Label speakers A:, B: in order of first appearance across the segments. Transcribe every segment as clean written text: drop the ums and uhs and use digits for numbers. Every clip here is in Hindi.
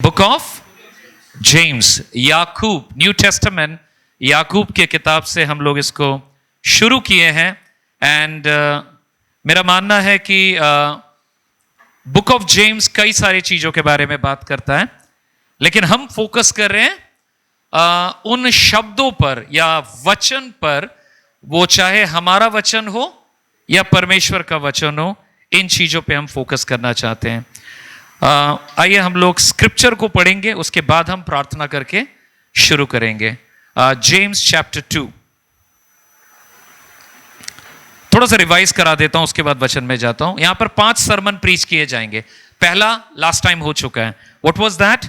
A: बुक ऑफ जेम्स, याकूब, न्यू टेस्टामेंट, याकूब के किताब से हम लोग इसको शुरू किए हैं। एंड मेरा मानना है कि बुक ऑफ जेम्स कई सारी चीजों के बारे में बात करता है, लेकिन हम फोकस कर रहे हैं उन शब्दों पर या वचन पर, वो चाहे हमारा वचन हो या परमेश्वर का वचन हो, इन चीजों पे हम फोकस करना चाहते हैं। आइए हम लोग स्क्रिप्चर को पढ़ेंगे, उसके बाद हम प्रार्थना करके शुरू करेंगे। जेम्स चैप्टर 2, थोड़ा सा रिवाइज करा देता हूं, उसके बाद वचन में जाता हूं। यहां पर 5 सरमन प्रीच किए जाएंगे। पहला लास्ट टाइम हो चुका है। What was that?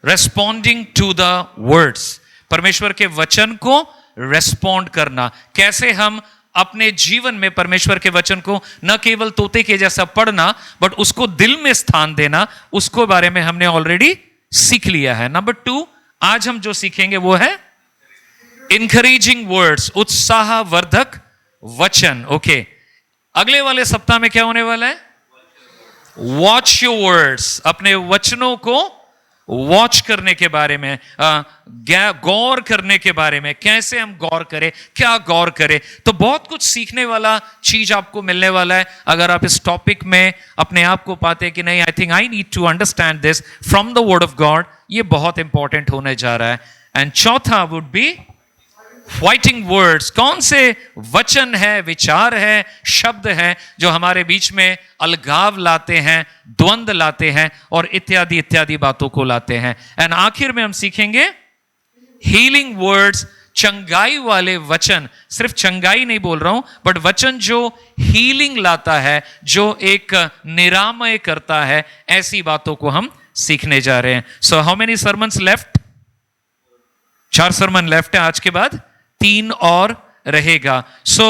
A: Responding to the words, परमेश्वर के वचन को रेस्पॉन्ड करना। कैसे हम अपने जीवन में परमेश्वर के वचन को न केवल तोते के जैसा पढ़ना, बट उसको दिल में स्थान देना, उसको बारे में हमने ऑलरेडी सीख लिया है। नंबर 2, आज हम जो सीखेंगे वो है इनकरेजिंग वर्ड्स, उत्साहवर्धक वचन। ओके, अगले वाले सप्ताह में क्या होने वाला है? वॉच योर वर्ड्स, अपने वचनों को वॉच करने के बारे में, गौर करने के बारे में, कैसे हम गौर करें, क्या गौर करें। तो बहुत कुछ सीखने वाला चीज आपको मिलने वाला है अगर आप इस टॉपिक में अपने आप को पाते हैं कि नहीं, I think I need to understand this from the word of God. ये बहुत इंपॉर्टेंट होने जा रहा है। एंड चौथा वुड बी फाइटिंग वर्ड्स, कौन से वचन है, विचार है, शब्द है जो हमारे बीच में अलगाव लाते हैं, द्वंद लाते हैं और इत्यादि इत्यादि बातों को लाते हैं। एंड आखिर में हम सीखेंगे हीलिंग वर्ड्स, चंगाई वाले वचन। सिर्फ चंगाई नहीं बोल रहा हूं, बट वचन जो हीलिंग लाता है, जो एक निरामय करता है, ऐसी बातों को हम सीखने जा रहे हैं। So how many sermons left? 4 sermon left है। आज के बाद 3 और रहेगा। सो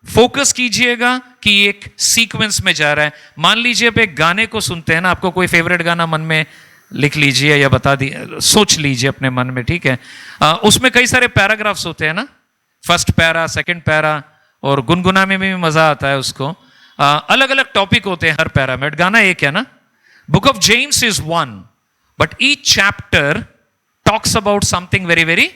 A: फोकस कीजिएगा कि एक सीक्वेंस में जा रहा है। मान लीजिए आप एक गाने को सुनते हैं ना, आपको कोई फेवरेट गाना मन में लिख लीजिए या बता दी, सोच लीजिए अपने मन में, ठीक है। उसमें कई सारे पैराग्राफ्स होते हैं ना, फर्स्ट पैरा, सेकंड पैरा, और गुनगुनाने में भी मजा आता है उसको। अलग अलग टॉपिक होते हैं हर पैरा में। गाना एक है ना। Book of James is 1, but each chapter talks about something very very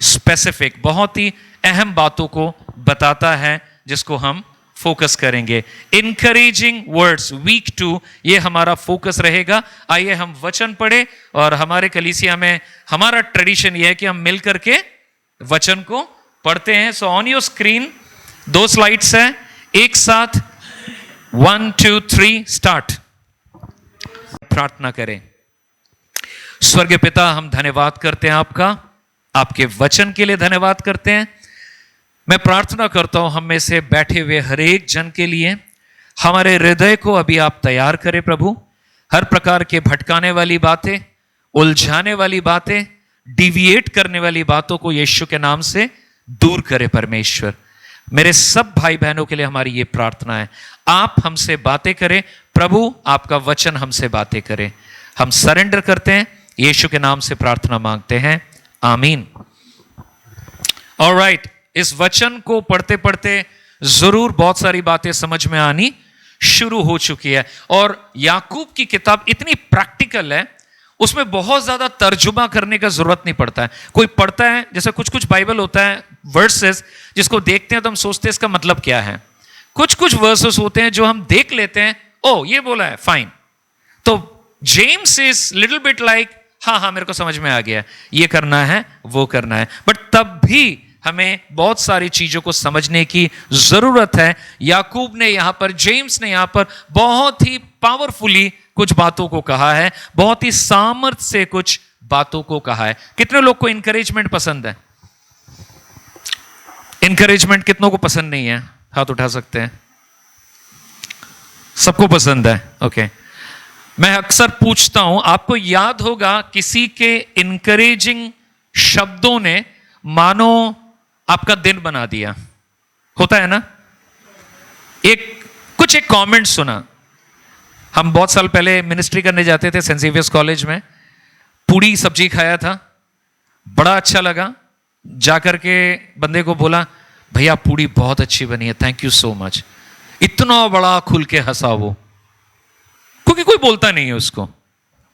A: specific, बहुत ही अहम बातों को बताता है जिसको हम फोकस करेंगे। इनकरेजिंग वर्ड्स, वीक 2, ये हमारा फोकस रहेगा। आइए हम वचन पढ़े, और हमारे कलीसिया में हमारा ट्रेडिशन ये है कि हम मिलकर के वचन को पढ़ते हैं। So on your screen 2 slides है, एक साथ 1 2 3 स्टार्ट। प्रार्थना करें। स्वर्गीय पिता, हम धन्यवाद करते हैं आपका, आपके वचन के लिए धन्यवाद करते हैं। मैं प्रार्थना करता हूं हम में से बैठे हुए हर एक जन के लिए, हमारे हृदय को अभी आप तैयार करें प्रभु। हर प्रकार के भटकाने वाली बातें, उलझाने वाली बातें, डिविएट करने वाली बातों को यीशु के नाम से दूर करें परमेश्वर। मेरे सब भाई बहनों के लिए हमारी ये प्रार्थना है, आप हमसे बातें करें प्रभु, आपका वचन हमसे बातें करें। हम सरेंडर करते हैं, यीशु के नाम से प्रार्थना मांगते हैं, आमीन। ऑलराइट, इस वचन को पढ़ते पढ़ते जरूर बहुत सारी बातें समझ में आनी शुरू हो चुकी है। और याकूब की किताब इतनी प्रैक्टिकल है, उसमें बहुत ज्यादा तर्जुमा करने का जरूरत नहीं पड़ता है। कोई पढ़ता है, जैसे कुछ कुछ बाइबल होता है वर्सेस, जिसको देखते हैं तो हम सोचते हैं इसका मतलब क्या है। कुछ कुछ वर्सेस होते हैं जो हम देख लेते हैं, ओ ये बोला है, फाइन। तो James is little bit like, हाँ मेरे को समझ में आ गया, ये करना है, वो करना है। बट तब भी हमें बहुत सारी चीजों को समझने की जरूरत है। याकूब ने यहां पर, जेम्स ने यहां पर बहुत ही पावरफुली कुछ बातों को कहा है, बहुत ही सामर्थ्य से कुछ बातों को कहा है। कितने लोग को इंकरेजमेंट पसंद है? इंकरेजमेंट कितनों को पसंद नहीं है? हाथ उठा सकते हैं। सबको पसंद है, ओके। मैं अक्सर पूछता हूं, आपको याद होगा किसी के इनकरेजिंग शब्दों ने मानो आपका दिन बना दिया, होता है ना। एक कमेंट सुना, हम बहुत साल पहले मिनिस्ट्री करने जाते थे सेंट जेवियर्स कॉलेज में, पूड़ी सब्जी खाया था, बड़ा अच्छा लगा। जाकर के बंदे को बोला, भैया पूड़ी बहुत अच्छी बनी है, थैंक यू सो मच। इतना बड़ा खुल के हंसा वो, क्योंकि कोई बोलता नहीं है उसको।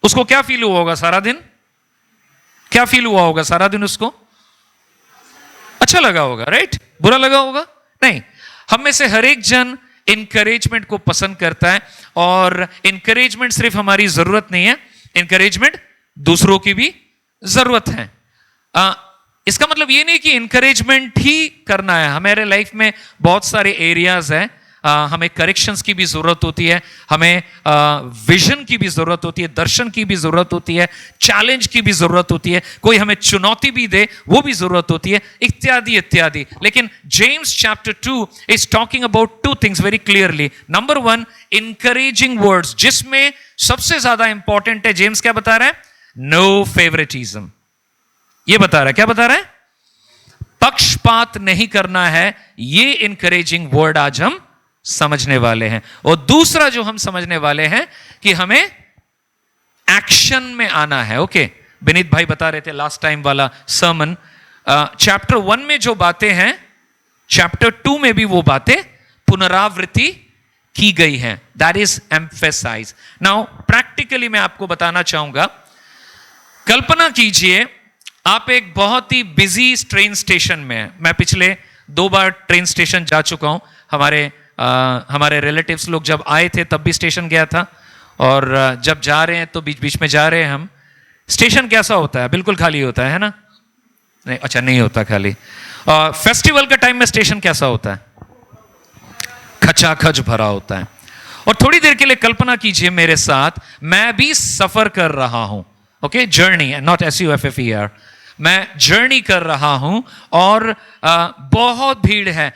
A: उसको क्या फील हुआ होगा सारा दिन? क्या फील हुआ होगा सारा दिन उसको? अच्छा लगा होगा, राइट? बुरा लगा होगा? नहीं। हम में से हर एक जन इंकरेजमेंट को पसंद करता है, और इंकरेजमेंट सिर्फ हमारी जरूरत नहीं है, इंकरेजमेंट दूसरों की भी जरूरत है। इसका मतलब ये नहीं कि इंकरेजमेंट ही करना है। हमारे लाइफ में बहुत सारे एरियाज हैं, हमें करेक्शंस की भी जरूरत होती है, हमें विजन की भी जरूरत होती है, दर्शन की भी जरूरत होती है, चैलेंज की भी जरूरत होती है, कोई हमें चुनौती भी दे वो भी जरूरत होती है, इत्यादि इत्यादि। लेकिन James chapter 2 is talking about two things very clearly. Number 1, encouraging words, जिसमें सबसे ज्यादा इंपॉर्टेंट है, जेम्स क्या बता रहा है? No favouritism. ये बता रहा है, क्या बता रहा है? पक्षपात नहीं करना है। ये इंकरेजिंग वर्ड आज हम समझने वाले हैं। और दूसरा जो हम समझने वाले हैं कि हमें एक्शन में आना है। ओके, विनीत भाई बता रहे थे लास्ट टाइम वाला सर्मन, चैप्टर 1 में जो बातें हैं, चैप्टर 2 में भी वो बातें पुनरावृत्ति की गई हैं। That is emphasise. Now practically मैं आपको बताना चाहूंगा, कल्पना कीजिए आप एक बहुत ही बिजी ट्रेन स्टेशन में हैं। मैं पिछले 2 बार ट्रेन स्टेशन जा चुका हूं। हमारे रिलेटिव्स लोग जब आए थे तब भी स्टेशन गया था, और जब जा रहे हैं तो बीच बीच में जा रहे हैं हम। स्टेशन कैसा होता है? बिल्कुल खाली होता है ना? नहीं, अच्छा नहीं होता खाली। फेस्टिवल का टाइम में स्टेशन कैसा होता है? खचाखच भरा होता है। और थोड़ी देर के लिए कल्पना कीजिए मेरे साथ, मैं भी सफर कर रहा हूं। Okay, journey, not SUFFER। मैं जर्नी कर रहा हूं और बहुत भीड़ है।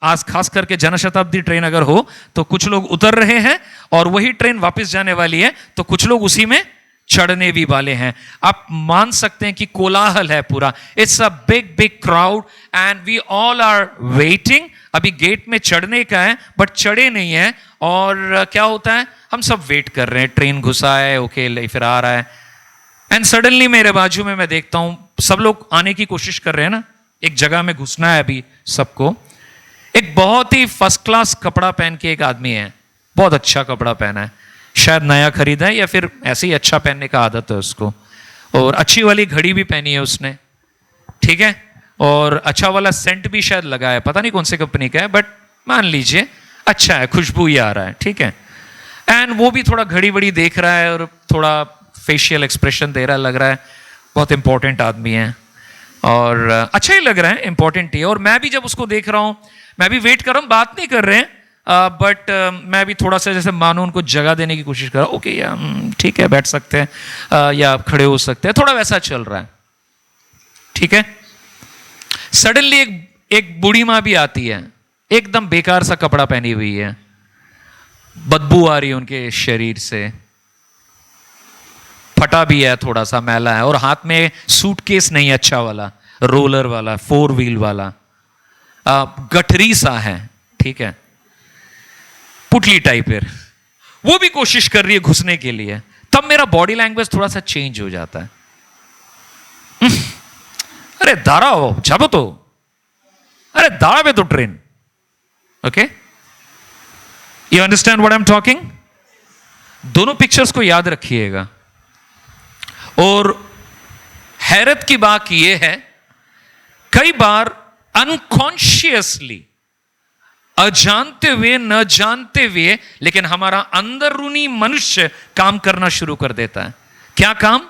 A: आज खास करके जनशताब्दी ट्रेन अगर हो तो कुछ लोग उतर रहे हैं और वही ट्रेन वापस जाने वाली है, तो कुछ लोग उसी में चढ़ने भी वाले हैं। आप मान सकते हैं कि कोलाहल है पूरा। It's a big big crowd and we all are waiting. अभी गेट में चढ़ने का है बट चढ़े नहीं है, और क्या होता है, हम सब वेट कर रहे हैं। ट्रेन घुसा है, ओके, फिर आ रहा है, एंड सडनली मेरे बाजू में मैं देखता हूं सब लोग आने की कोशिश कर रहे हैं ना, एक जगह में घुसना है अभी सबको। एक बहुत ही फर्स्ट क्लास कपड़ा पहन के एक आदमी है, बहुत अच्छा कपड़ा पहना है, शायद नया खरीदा है या फिर ऐसे ही अच्छा पहनने का आदत है उसको, और अच्छी वाली घड़ी भी पहनी है उसने, ठीक है, और अच्छा वाला सेंट भी शायद लगा है, पता नहीं कौन सी कंपनी का है, बट मान लीजिए अच्छा है, खुशबू ही आ रहा है, ठीक है। एंड वो भी थोड़ा घड़ी वड़ी देख रहा है और थोड़ा फेशियल एक्सप्रेशन दे रहा है, लग रहा है बहुत इंपॉर्टेंट आदमी है, और अच्छा ही लग रहा है, इंपॉर्टेंट ही। और मैं भी जब उसको देख रहा हूं, मैं भी वेट कर रहा हूं, बात नहीं कर रहे हैं, बट मैं भी थोड़ा सा जैसे मानो उनको जगह देने की कोशिश कर रहा हूं। ओके या ठीक है, बैठ सकते हैं या खड़े हो सकते हैं, थोड़ा वैसा चल रहा है, ठीक है। सडनली एक बूढ़ी माँ भी आती है, एकदम बेकार सा कपड़ा पहनी हुई है, बदबू आ रही है उनके शरीर से, फटा भी है, थोड़ा सा मैला है, और हाथ में सूटकेस नहीं अच्छा वाला, रोलर वाला, 4 व्हील वाला, गठरी सा है, ठीक है, पुटली टाइप है। वो भी कोशिश कर रही है घुसने के लिए। तब मेरा बॉडी लैंग्वेज थोड़ा सा चेंज हो जाता है। अरे दारा हो जाबो तो, अरे दारा पे तो train, okay, you understand what I am talking. दोनों पिक्चर्स को याद रखिएगा। और हैरत की बात यह है, कई बार अनकॉन्शियसली, अजानते हुए, न जानते हुए, लेकिन हमारा अंदरूनी मनुष्य काम करना शुरू कर देता है। क्या काम?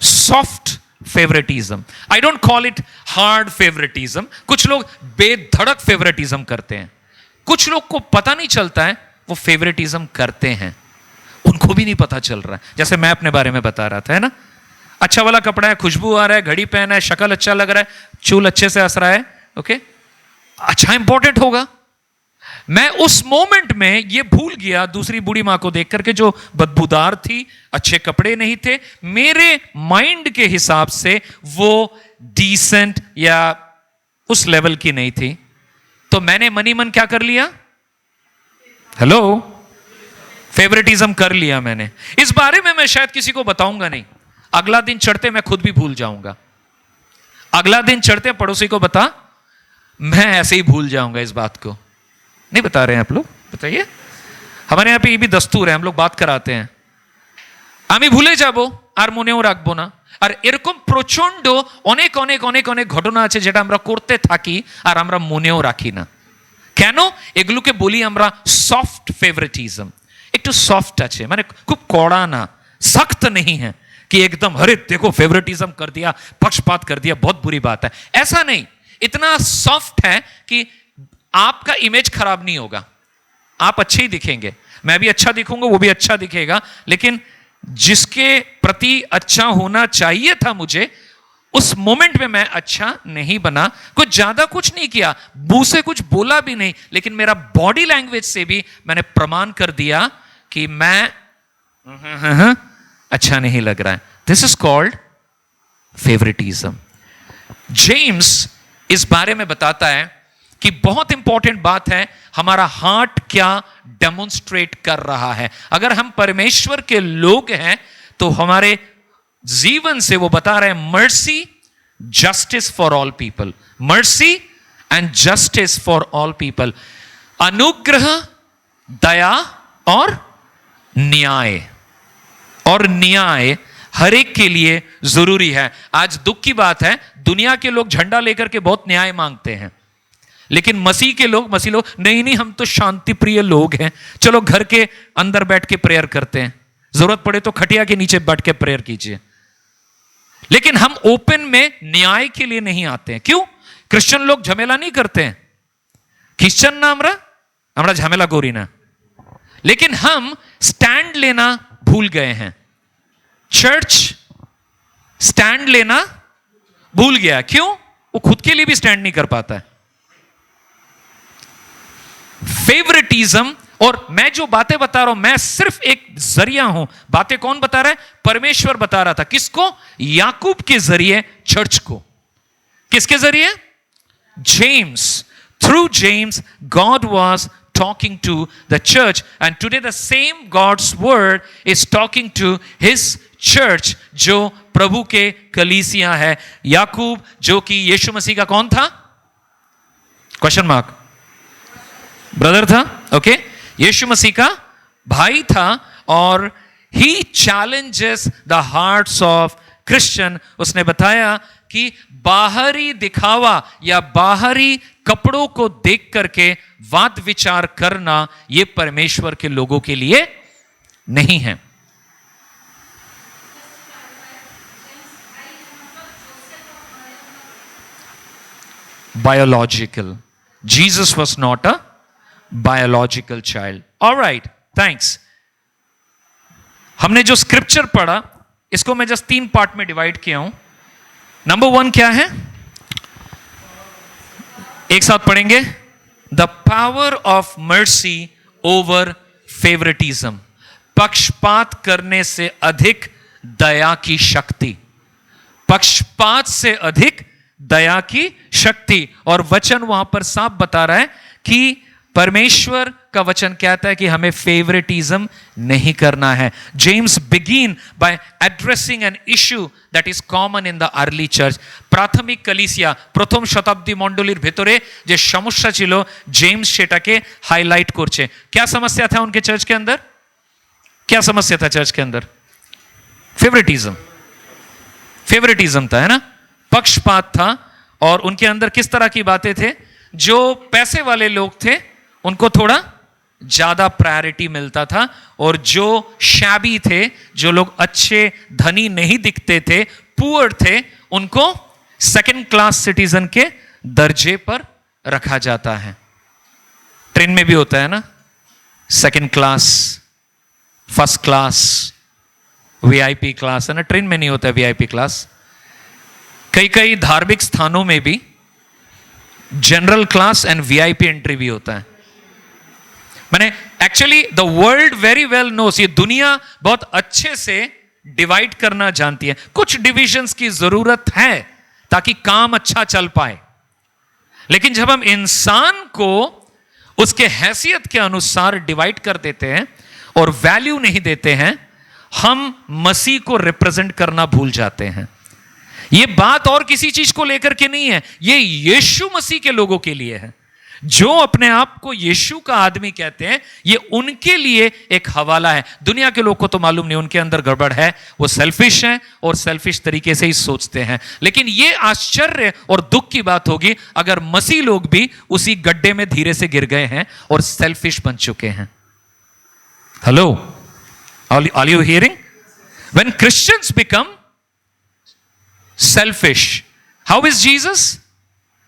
A: Soft favouritism. I don't call it hard favouritism. कुछ लोग बेधड़क फेवरेटिज्म करते हैं, कुछ लोग को पता नहीं चलता है वो फेवरेटिज्म करते हैं, उनको भी नहीं पता चल रहा है। जैसे मैं अपने बारे में बता रहा था, है ना, अच्छा वाला कपड़ा है, खुशबू आ रहा है, घड़ी पहना है, शक्ल अच्छा लग रहा है, चूल अच्छे से हंस रहा है, ओके, अच्छा इंपॉर्टेंट होगा। मैं उस मोमेंट में ये भूल गया दूसरी बूढ़ी मां को देख करके, जो बदबूदार थी, अच्छे कपड़े नहीं थे, मेरे माइंड के हिसाब से वो डिसेंट या उस लेवल की नहीं थी, तो मैंने मनी मन क्या कर लिया? हेलो, फेवरेटिज्म कर लिया मैंने। इस बारे में मैं शायद किसी को बताऊंगा नहीं, अगला दिन चढ़ते मैं खुद भी भूल जाऊंगा, अगला दिन चढ़ते पड़ोसी को बता, मैं ऐसे ही भूल जाऊंगा इस बात को। नहीं बता रहे हैं आप लोग? बताइए, हमारे यहां पे ये भी दस्तूर है, हम लोग बात कराते हैं। আমি ভুলে যাব আর মনেও রাখবো না। আর এরকম প্রচন্ড অনেক অনেক অনেক অনেক ঘটনা আছে যেটা আমরা করতে থাকি আর আমরা মনেও রাখি না। কেন? এগুলোকে বলি আমরা সফট ফেভারিটিজম। একটু সফট আছে, মানে খুব কড়া না, सख्त नहीं है कि एकदम अरे देखो फेवरेटिज्म कर दिया, पक्षपात कर दिया, बहुत बुरी बात है। ऐसा नहीं, इतना सॉफ्ट है कि आपका इमेज खराब नहीं होगा, आप अच्छे ही दिखेंगे, मैं भी अच्छा दिखूंगा, वो भी अच्छा दिखेगा, लेकिन जिसके प्रति अच्छा होना चाहिए था मुझे, उस मोमेंट में मैं अच्छा नहीं बना। कुछ ज्यादा कुछ नहीं किया, मुंह से कुछ बोला भी नहीं, लेकिन मेरा बॉडी लैंग्वेज से भी मैंने प्रमाण कर दिया कि मैं अच्छा नहीं लग रहा है। This is called favouritism. James इस बारे में बताता है कि बहुत इंपॉर्टेंट बात है हमारा हार्ट क्या डेमोन्स्ट्रेट कर रहा है। अगर हम परमेश्वर के लोग हैं तो हमारे जीवन से वो बता रहे हैं mercy, justice for all people, mercy and justice for all people, अनुग्रह, दया और न्याय। और न्याय हर एक के लिए जरूरी है। आज दुख की बात है, दुनिया के लोग झंडा लेकर के बहुत न्याय मांगते हैं, लेकिन मसीह लोग नहीं, हम तो शांति प्रिय लोग हैं, चलो घर के अंदर बैठ के प्रेयर करते हैं, जरूरत पड़े तो खटिया के नीचे बैठ के प्रेयर कीजिए। लेकिन हम ओपन में न्याय के लिए नहीं आते हैं। क्यों? क्रिश्चियन लोग झमेला नहीं करते हैं, क्रिश्चियन ना हमरा झमेला गोरी ना, लेकिन हम स्टैंड लेना भूल गए हैं। चर्च स्टैंड लेना भूल गया। क्यों? वो खुद के लिए भी स्टैंड नहीं कर पाता है। फेवरेटिज्म, और मैं जो बातें बता रहा हूं मैं सिर्फ एक जरिया हूं। बातें कौन बता रहा है? परमेश्वर बता रहा था। किसको? याकूब के जरिए चर्च को। किसके जरिए? James. Through James God was talking to the church, and today the same God's word is talking to his church जो प्रभु के कलीसिया है। याकूब जो कि यीशु मसीह का कौन था? क्वेश्चन मार्क, ब्रदर था। ओके, यीशु मसीह का भाई था, और he challenges the hearts of Christian। उसने बताया कि बाहरी दिखावा या बाहरी कपड़ों को देख करके वाद विचार करना यह परमेश्वर के लोगों के लिए नहीं है। Biological. Jesus was not a biological child. All right, thanks. हमने जो स्क्रिप्चर पढ़ा इसको मैं जस्ट 3 पार्ट में डिवाइड किया हूं। नंबर 1 क्या है? एक साथ पढ़ेंगे। The power of mercy over favouritism. पक्षपात करने से अधिक दया की शक्ति। पक्षपात से अधिक दया की शक्ति। और वचन वहां पर साफ बता रहा है कि परमेश्वर का वचन कहता है कि हमें फेवरेटिज्म नहीं करना है। James begin by addressing an issue that is common in the early church. प्राथमिक कलिसिया प्रथम शताब्दी मंडलीर भेतरे जे समस्या छिलो जेम्स सेटाके हाईलाइट करछे। क्या समस्या था उनके चर्च के अंदर? क्या समस्या था चर्च के अंदर? फेवरेटिज्म। फेवरेटिज्म था, है ना, पक्षपात था। और उनके अंदर किस तरह की बातें थे? जो पैसे वाले लोग थे उनको थोड़ा ज्यादा प्रायोरिटी मिलता था, और जो शैबी थे, जो लोग अच्छे धनी नहीं दिखते थे, पुअर थे, उनको सेकंड क्लास सिटीजन के दर्जे पर रखा जाता है। ट्रेन में भी होता है ना, second class, first class, VIP class, है ना। ट्रेन में नहीं होता है वीआईपी क्लास। कई कई धार्मिक स्थानों में भी general class and VIP entry भी होता है। मैंने actually the world very well knows, ये दुनिया बहुत अच्छे से डिवाइड करना जानती है। कुछ डिविजन्स की जरूरत है ताकि काम अच्छा चल पाए, लेकिन जब हम इंसान को उसके हैसियत के अनुसार डिवाइड कर देते हैं और वैल्यू नहीं देते हैं, हम मसीह को रिप्रेजेंट करना भूल जाते हैं। ये बात और किसी चीज को लेकर के नहीं है, ये यीशु मसीह के लोगों के लिए है। जो अपने आप को यीशु का आदमी कहते हैं, ये उनके लिए एक हवाला है। दुनिया के लोग को तो मालूम नहीं, उनके अंदर गड़बड़ है, वो सेल्फिश हैं और सेल्फिश तरीके से ही सोचते हैं। लेकिन ये आश्चर्य और दुख की बात होगी अगर मसीह लोग भी उसी गड्ढे में धीरे से गिर गए हैं और सेल्फिश बन चुके हैं। Hello, are you hearing? When Christians become selfish, how is Jesus?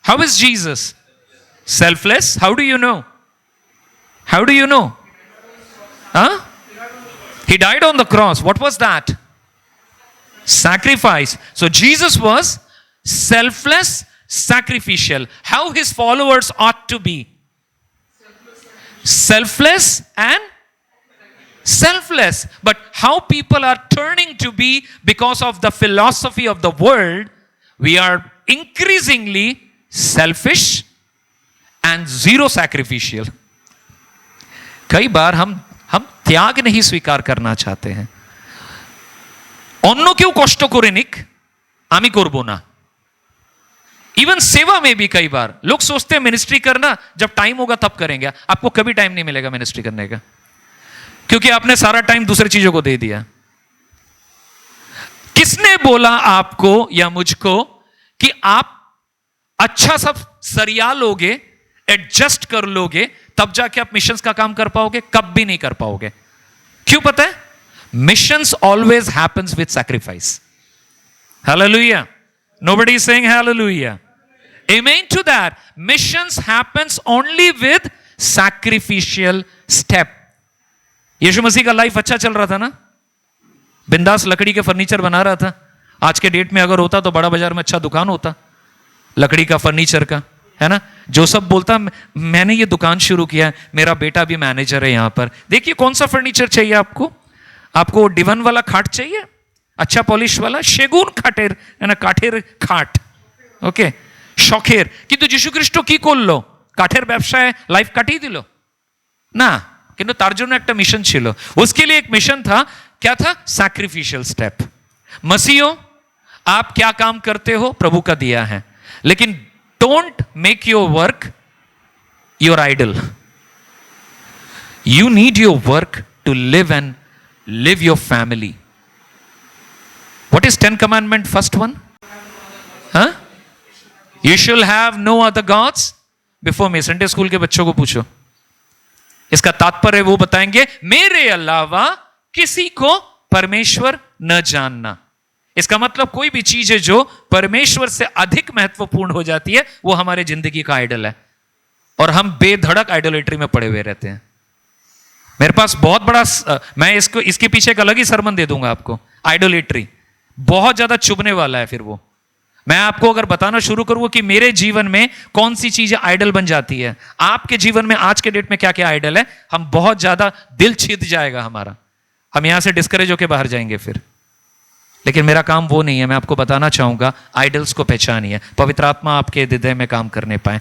A: How is Jesus? Selfless? How do you know? How do you know? Huh? He died on the cross. What was that? Sacrifice. So Jesus was selfless, sacrificial. How his followers ought to be? Selfless and selfless. But how people are turning to be because of the philosophy of the world, we are increasingly selfish and zero sacrificial. कई बार हम त्याग नहीं स्वीकार करना चाहते हैं। অন্য কেউ কষ্ট করে নিক, আমি করব না। इवन सेवा में भी कई बार लोग सोचते हैं मिनिस्ट्री करना जब टाइम होगा तब करेंगे। आपको कभी टाइम नहीं मिलेगा मिनिस्ट्री करने का, क्योंकि आपने सारा टाइम दूसरी चीजों को दे दिया। किसने बोला आपको या मुझको कि आप अच्छा सब सरिया लोगे, एडजस्ट कर लोगे, तब जाके आप मिशंस का काम कर पाओगे? कभी नहीं कर पाओगे। क्यों पता है? Missions always happens with sacrifice. Hallelujah. Nobody is saying hallelujah. Amen to that. Missions happens only with sacrificial step. यीशु मसीह का लाइफ अच्छा चल रहा था ना, बिंदास लकड़ी के फर्नीचर बना रहा था। आज के डेट में अगर होता तो बड़ा बाजार में अच्छा दुकान होता लकड़ी का, फर्नीचर का, है ना। जोसेफ बोलता मैंने ये दुकान शुरू किया है, मेरा बेटा भी मैनेजर है यहां पर। देखिए कौन सा फर्नीचर चाहिए आपको? आपको डिवन वाला खाट चाहिए, अच्छा पॉलिश वाला, सेगुन खाटेर, है ना, काठेर खाट, ओके, शौखेर। किंतु যীশু খ্রিস্ট কি করলো? কাঠের ব্যবসায় লাইফ কাটিয়ে দিল না, কিন্তু তার জন্য একটা মিশন ছিল। उसके लिए एक मिशन था। क्या था? Sacrificial step. मसीहो, आप क्या काम करते हो प्रभु का दिया है, लेकिन don't make your work your idol. You need your work to live and live your family. What is 10 commandment? First one, हाँ, you shall have no other gods before me. Sunday school के बच्चों को पूछो, इसका तात्पर्य वो बताएंगे, मेरे अलावा किसी को परमेश्वर न जानना। इसका मतलब कोई भी चीज है जो परमेश्वर से अधिक महत्वपूर्ण हो जाती है, वो हमारे जिंदगी का आइडल है, और हम बेधड़क आइडोलेट्री में पड़े हुए रहते हैं। मेरे पास बहुत बड़ा, मैं इसके पीछे एक अलग ही सरमन दे दूंगा आपको। आइडोलेट्री बहुत ज्यादा चुभने वाला है। फिर वो मैं आपको अगर बताना शुरू करूं कि मेरे जीवन में कौन सी चीजें आइडल बन जाती है, आपके जीवन में आज के डेट में क्या क्या आइडल है, हम बहुत ज्यादा दिल छिद जाएगा हमारा, हम यहां से डिस्करेज होकर बाहर जाएंगे फिर। लेकिन मेरा काम वो नहीं है। मैं आपको बताना चाहूंगा, आइडल्स को पहचानिए, पवित्र आत्मा आपके हृदय में काम करने पाए।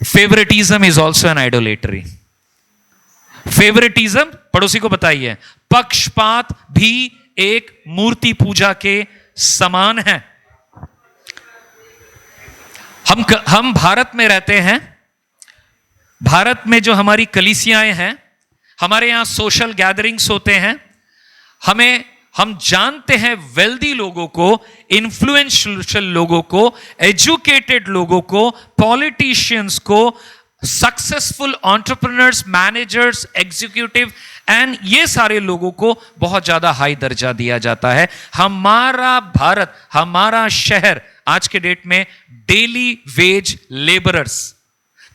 A: Favouritism is also an idolatry. Favouritism, पड़ोसी को बताइए, पक्षपात भी एक मूर्ति पूजा के समान है। हम भारत में रहते हैं। भारत में जो हमारी कलीसियाएं हैं, हमारे यहां सोशल गैदरिंग्स होते हैं। हम जानते हैं वेल्दी लोगों को, इन्फ्लुएंशियल लोगों को, एजुकेटेड लोगों को, पॉलिटिशियंस को, successful entrepreneurs, managers, executive and ये सारे लोगों को बहुत ज्यादा हाई दर्जा दिया जाता है। हमारा भारत, हमारा शहर आज के डेट में डेली वेज लेबरर्स,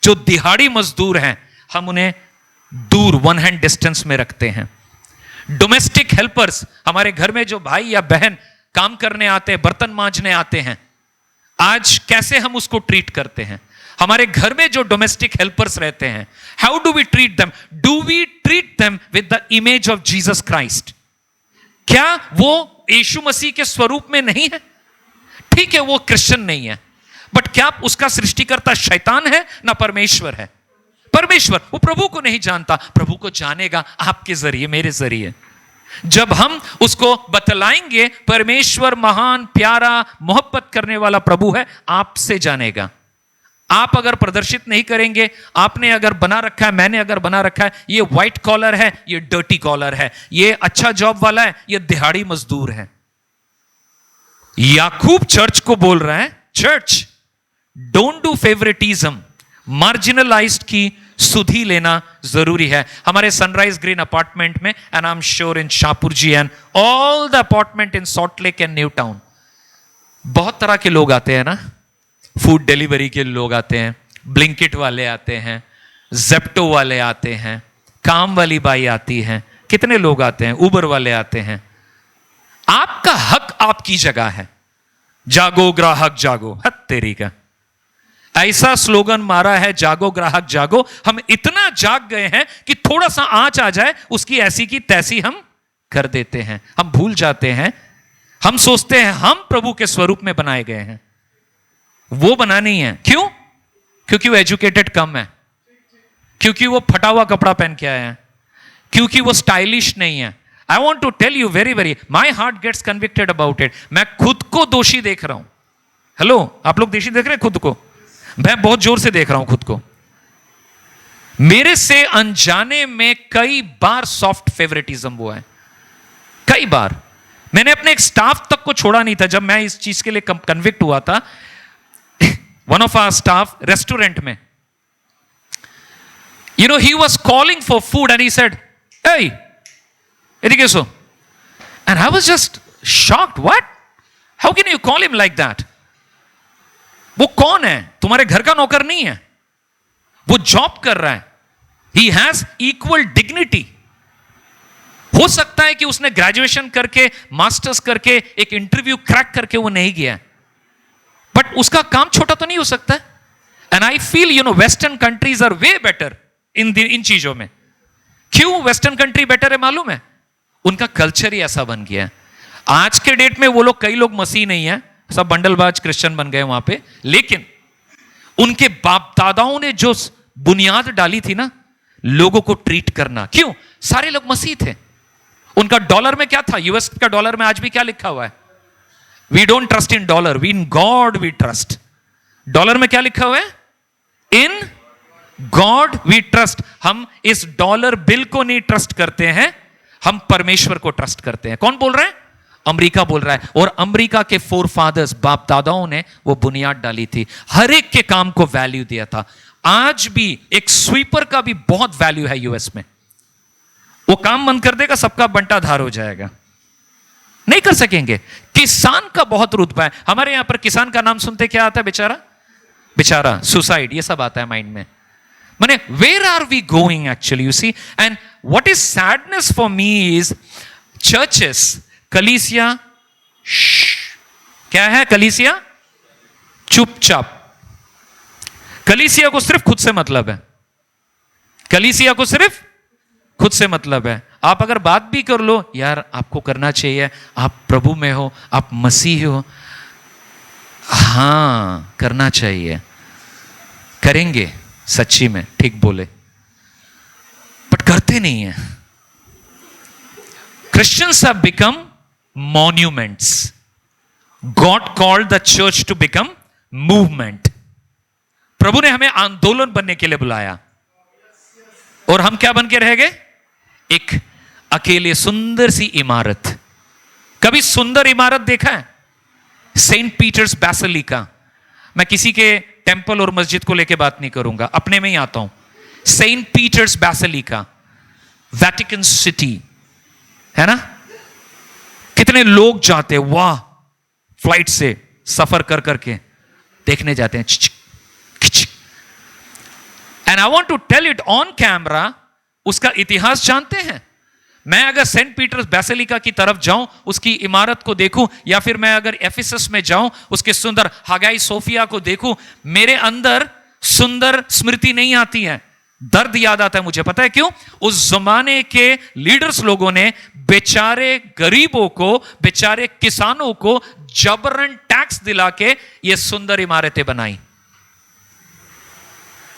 A: जो दिहाड़ी मजदूर हैं, हम उन्हें दूर, वन हैंड डिस्टेंस में रखते हैं। डोमेस्टिक हेल्पर्स, हमारे घर में जो भाई या बहन काम करने आते हैं, बर्तन मांजने आते हैं, आज कैसे हम उसको ट्रीट करते हैं? हमारे घर में जो डोमेस्टिक हेल्पर्स रहते हैं, how do we treat them? Do we treat them with the image of Jesus Christ? क्या वो यीशु मसीह के स्वरूप में नहीं है? ठीक है, वो क्रिश्चियन नहीं है, बट क्या उसका सृष्टिकर्ता शैतान है ना परमेश्वर है? परमेश्वर। वो प्रभु को नहीं जानता, प्रभु को जानेगा आपके जरिए, मेरे जरिए। जब हम उसको बतलाएंगे परमेश्वर महान, प्यारा, मोहब्बत करने वाला प्रभु है, आपसे जानेगा, आप अगर प्रदर्शित नहीं करेंगे, आपने अगर बना रखा है, मैंने अगर बना रखा है, ये व्हाइट कॉलर है, ये डर्टी कॉलर है, ये अच्छा जॉब वाला है, ये दिहाड़ी मजदूर है। याकूब चर्च को बोल रहा है, church don't do favouritism, marginalised की सुधि लेना जरूरी है। हमारे सनराइज ग्रीन अपार्टमेंट में, and I am sure in Shapoorji and all the apartment in Salt Lake and New Town, बहुत तरह के लोग आते हैं ना। फूड डिलीवरी के लोग आते हैं, ब्लिंकिट वाले आते हैं, जेप्टो वाले आते हैं, काम वाली बाई आती हैं, कितने लोग आते हैं, उबर वाले आते हैं। आपका हक आपकी जगह है। जागो ग्राहक जागो, हद तेरी का ऐसा स्लोगन मारा है, जागो ग्राहक जागो। हम इतना जाग गए हैं कि थोड़ा सा आंच आ जाए, उसकी ऐसी की तैसी हम कर देते हैं। हम भूल जाते हैं, हम सोचते हैं हम प्रभु के स्वरूप में बनाए गए हैं। वो बना नहीं है। क्यों? क्योंकि वो एजुकेटेड कम है, क्योंकि वो फटा हुआ कपड़ा पहन के आया है, क्योंकि वो स्टाइलिश नहीं है। I want to tell you very my heart gets convicted about it. मैं खुद को दोषी देख रहा हूं। हेलो, आप लोग दोषी देख रहे हैं खुद को? मैं बहुत जोर से देख रहा हूं खुद को। मेरे से अनजाने में कई बार सॉफ्ट फेवरेटिज्म हुआ है, कई बार। मैंने अपने एक स्टाफ तक को छोड़ा नहीं था। जब मैं इस चीज के लिए कन्विक्ट हुआ था, one of our staff restaurant में, you know, he was calling for food and he said, hey, edike so, and I was just shocked. What? How can you call him like that? वो कौन है? तुम्हारे घर का नौकर नहीं है, वो जॉब कर रहा है। He has equal dignity. हो सकता है कि उसने ग्रेजुएशन करके, मास्टर्स करके, एक इंटरव्यू क्रैक करके वो नहीं गया, बट उसका काम छोटा तो नहीं हो सकता। And I feel, you know, western countries are way better इन चीजों में। क्यों वेस्टर्न कंट्री बेटर है मालूम है? उनका कल्चर ही ऐसा बन गया है। आज के डेट में वो लोग, कई लोग मसीह नहीं है, सब बंडलबाज क्रिश्चियन बन गए वहां पे, लेकिन उनके बाप दादाओं ने जो बुनियाद डाली थी ना, लोगों को ट्रीट करना। क्यों? सारे लोग मसीह थे। उनका डॉलर में क्या था? यूएस का डॉलर में आज भी क्या लिखा हुआ है? We don't trust in dollar, we in God we trust. Dollar में क्या लिखा हुआ है? In God we trust. हम इस डॉलर बिल को नहीं ट्रस्ट करते हैं, हम परमेश्वर को ट्रस्ट करते हैं। कौन बोल रहा है? अमेरिका बोल रहा है। और अमेरिका के फोर फादर्स, बाप दादाओं ने वो बुनियाद डाली थी, हर एक के काम को वैल्यू दिया था। आज भी एक स्वीपर का भी बहुत वैल्यू है यूएस में। वो काम बंद कर देगा, सबका बंटाधार हो जाएगा, नहीं कर सकेंगे। किसान का बहुत रुतबा है। हमारे यहां पर किसान का नाम सुनते क्या आता है? बेचारा, बेचारा, सुसाइड, ये सब आता है माइंड में। माने where are we going actually, you see. And what is sadness for me is churches, कलीसिया, क्या है कलीसिया? चुपचाप। कलीसिया को सिर्फ खुद से मतलब है, कलीसिया को सिर्फ खुद से मतलब है। आप अगर बात भी कर लो, यार आपको करना चाहिए, आप प्रभु में हो, आप मसीह हो, हां करना चाहिए, करेंगे, सच्ची में ठीक बोले, बट करते नहीं है। Christians have become monuments. God called the church to become movement. प्रभु ने हमें आंदोलन बनने के लिए बुलाया, और हम क्या बन के रह गए? एक अकेले सुंदर सी इमारत। कभी सुंदर इमारत देखा है? Saint Peter's Basilica. मैं किसी के टेंपल और मस्जिद को लेके बात नहीं करूंगा, अपने में ही आता हूं। Saint Peter's Basilica, Vatican City, है ना? कितने लोग जाते हैं, वाह, फ्लाइट से सफर कर करके देखने जाते हैं। And I want to tell it on camera, उसका इतिहास जानते हैं? मैं अगर सेंट पीटर्स बैसिलिका की तरफ जाऊं, उसकी इमारत को देखूं, या फिर मैं अगर एफिसस में जाऊं, उसके सुंदर हागाई सोफिया को देखूं, मेरे अंदर सुंदर स्मृति नहीं आती है, दर्द याद आता है मुझे। पता है क्यों? उस जमाने के लीडर्स लोगों ने बेचारे गरीबों को, बेचारे किसानों को जबरन टैक्स दिला के ये सुंदर इमारतें बनाई।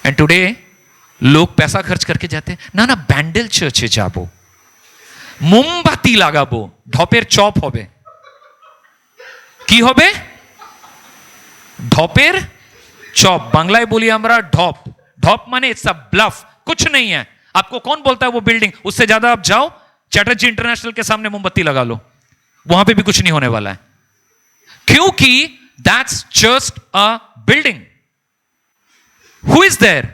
A: एंड टुडे लोग पैसा खर्च करके जाते हैं ना, ना बैंडल चर्चे जाबो, मोमबाती लागाबो, ढपेर चप होबे, की होबे? ढपेर चॉप, बांग्लाয় बोलिए हमरा ढॉप। ढॉप माने इट्स अ ब्लफ, कुछ नहीं है। आपको कौन बोलता है वो बिल्डिंग, उससे ज्यादा आप जाओ चैटर्जी इंटरनेशनल के सामने मोमबत्ती लगा लो, वहां पे भी कुछ नहीं होने वाला है, क्योंकि that's just a building. Who is there?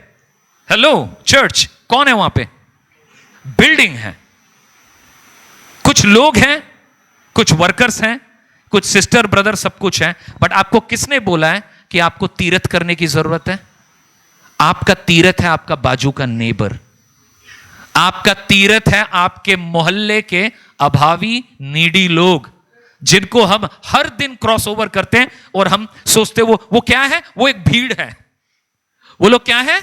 A: Hello church, कौन है वहां पे? बिल्डिंग है। कुछ लोग हैं, कुछ वर्कर्स हैं, कुछ सिस्टर ब्रदर, सब कुछ है। बट आपको किसने बोला है कि आपको तीरथ करने की जरूरत है? आपका तीरथ है आपका बाजू का नेबर, आपका तीरथ है आपके मोहल्ले के अभावी नीडी लोग, जिनको हम हर दिन क्रॉस ओवर करते हैं और हम सोचते वो क्या है? वो एक भीड़ है। वो लोग क्या है?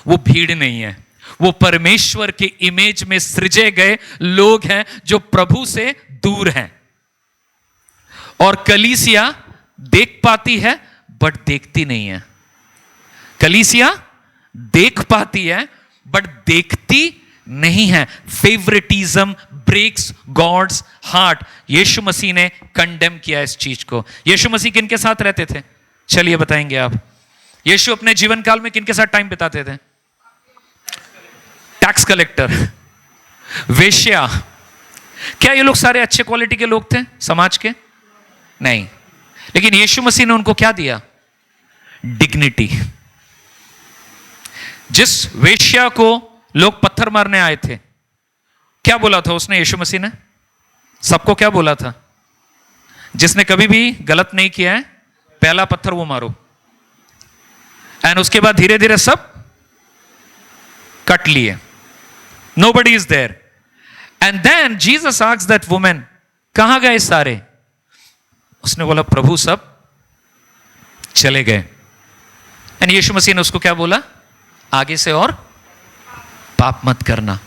A: वो भीड़ नहीं है, वो परमेश्वर के इमेज में सृजे गए लोग हैं जो प्रभु से दूर हैं। और कलीसिया देख पाती है बट देखती नहीं है। कलीसिया देख पाती है बट देखती नहीं है। Favouritism breaks God's heart. यीशु मसीह ने कंडेम किया इस चीज को। यीशु मसीह किनके साथ रहते थे? चलिए बताएंगे आप। यीशु अपने जीवन काल में किनके साथ टाइम बिताते थे? टैक्स कलेक्टर, वेश्या। क्या ये लोग सारे अच्छे क्वालिटी के लोग थे समाज के? नहीं। लेकिन यीशु मसीह ने उनको क्या दिया? डिग्निटी। जिस वेश्या को लोग पत्थर मारने आए थे, क्या बोला था उसने? यीशु मसीह ने सबको क्या बोला था? जिसने कभी भी गलत नहीं किया है, पहला पत्थर वो मारो। एंड उसके बाद धीरे धीरे सब कट लिए। Nobody is there. And then Jesus asks that woman, कहां गए सारे? उसने बोला प्रभु सब चले गए। एंड यीशु मसीह ने उसको क्या बोला? आगे से और पाप मत करना।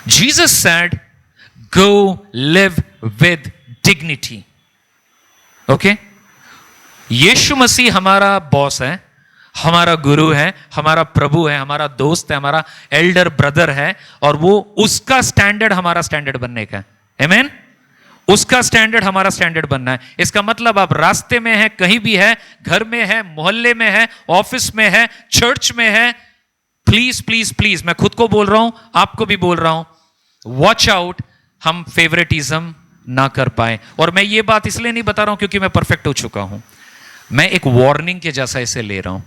A: Jesus said, go live with dignity. Okay? यीशु मसीह हमारा बॉस है, हमारा गुरु है, हमारा प्रभु है, हमारा दोस्त है, हमारा एल्डर ब्रदर है, और वो उसका स्टैंडर्ड हमारा स्टैंडर्ड बनने का है। आमीन? उसका स्टैंडर्ड हमारा स्टैंडर्ड बनना है। इसका मतलब आप रास्ते में है, कहीं भी है, घर में है, मोहल्ले में है, ऑफिस में है, चर्च में है, प्लीज प्लीज प्लीज, मैं खुद को बोल रहा हूं, आपको भी बोल रहा हूं, वॉच आउट हम फेवरेटिज्म ना कर पाए। और मैं ये बात इसलिए नहीं बता रहा हूं क्योंकि मैं परफेक्ट हो चुका हूं, मैं एक वार्निंग के जैसा इसे ले रहा हूं।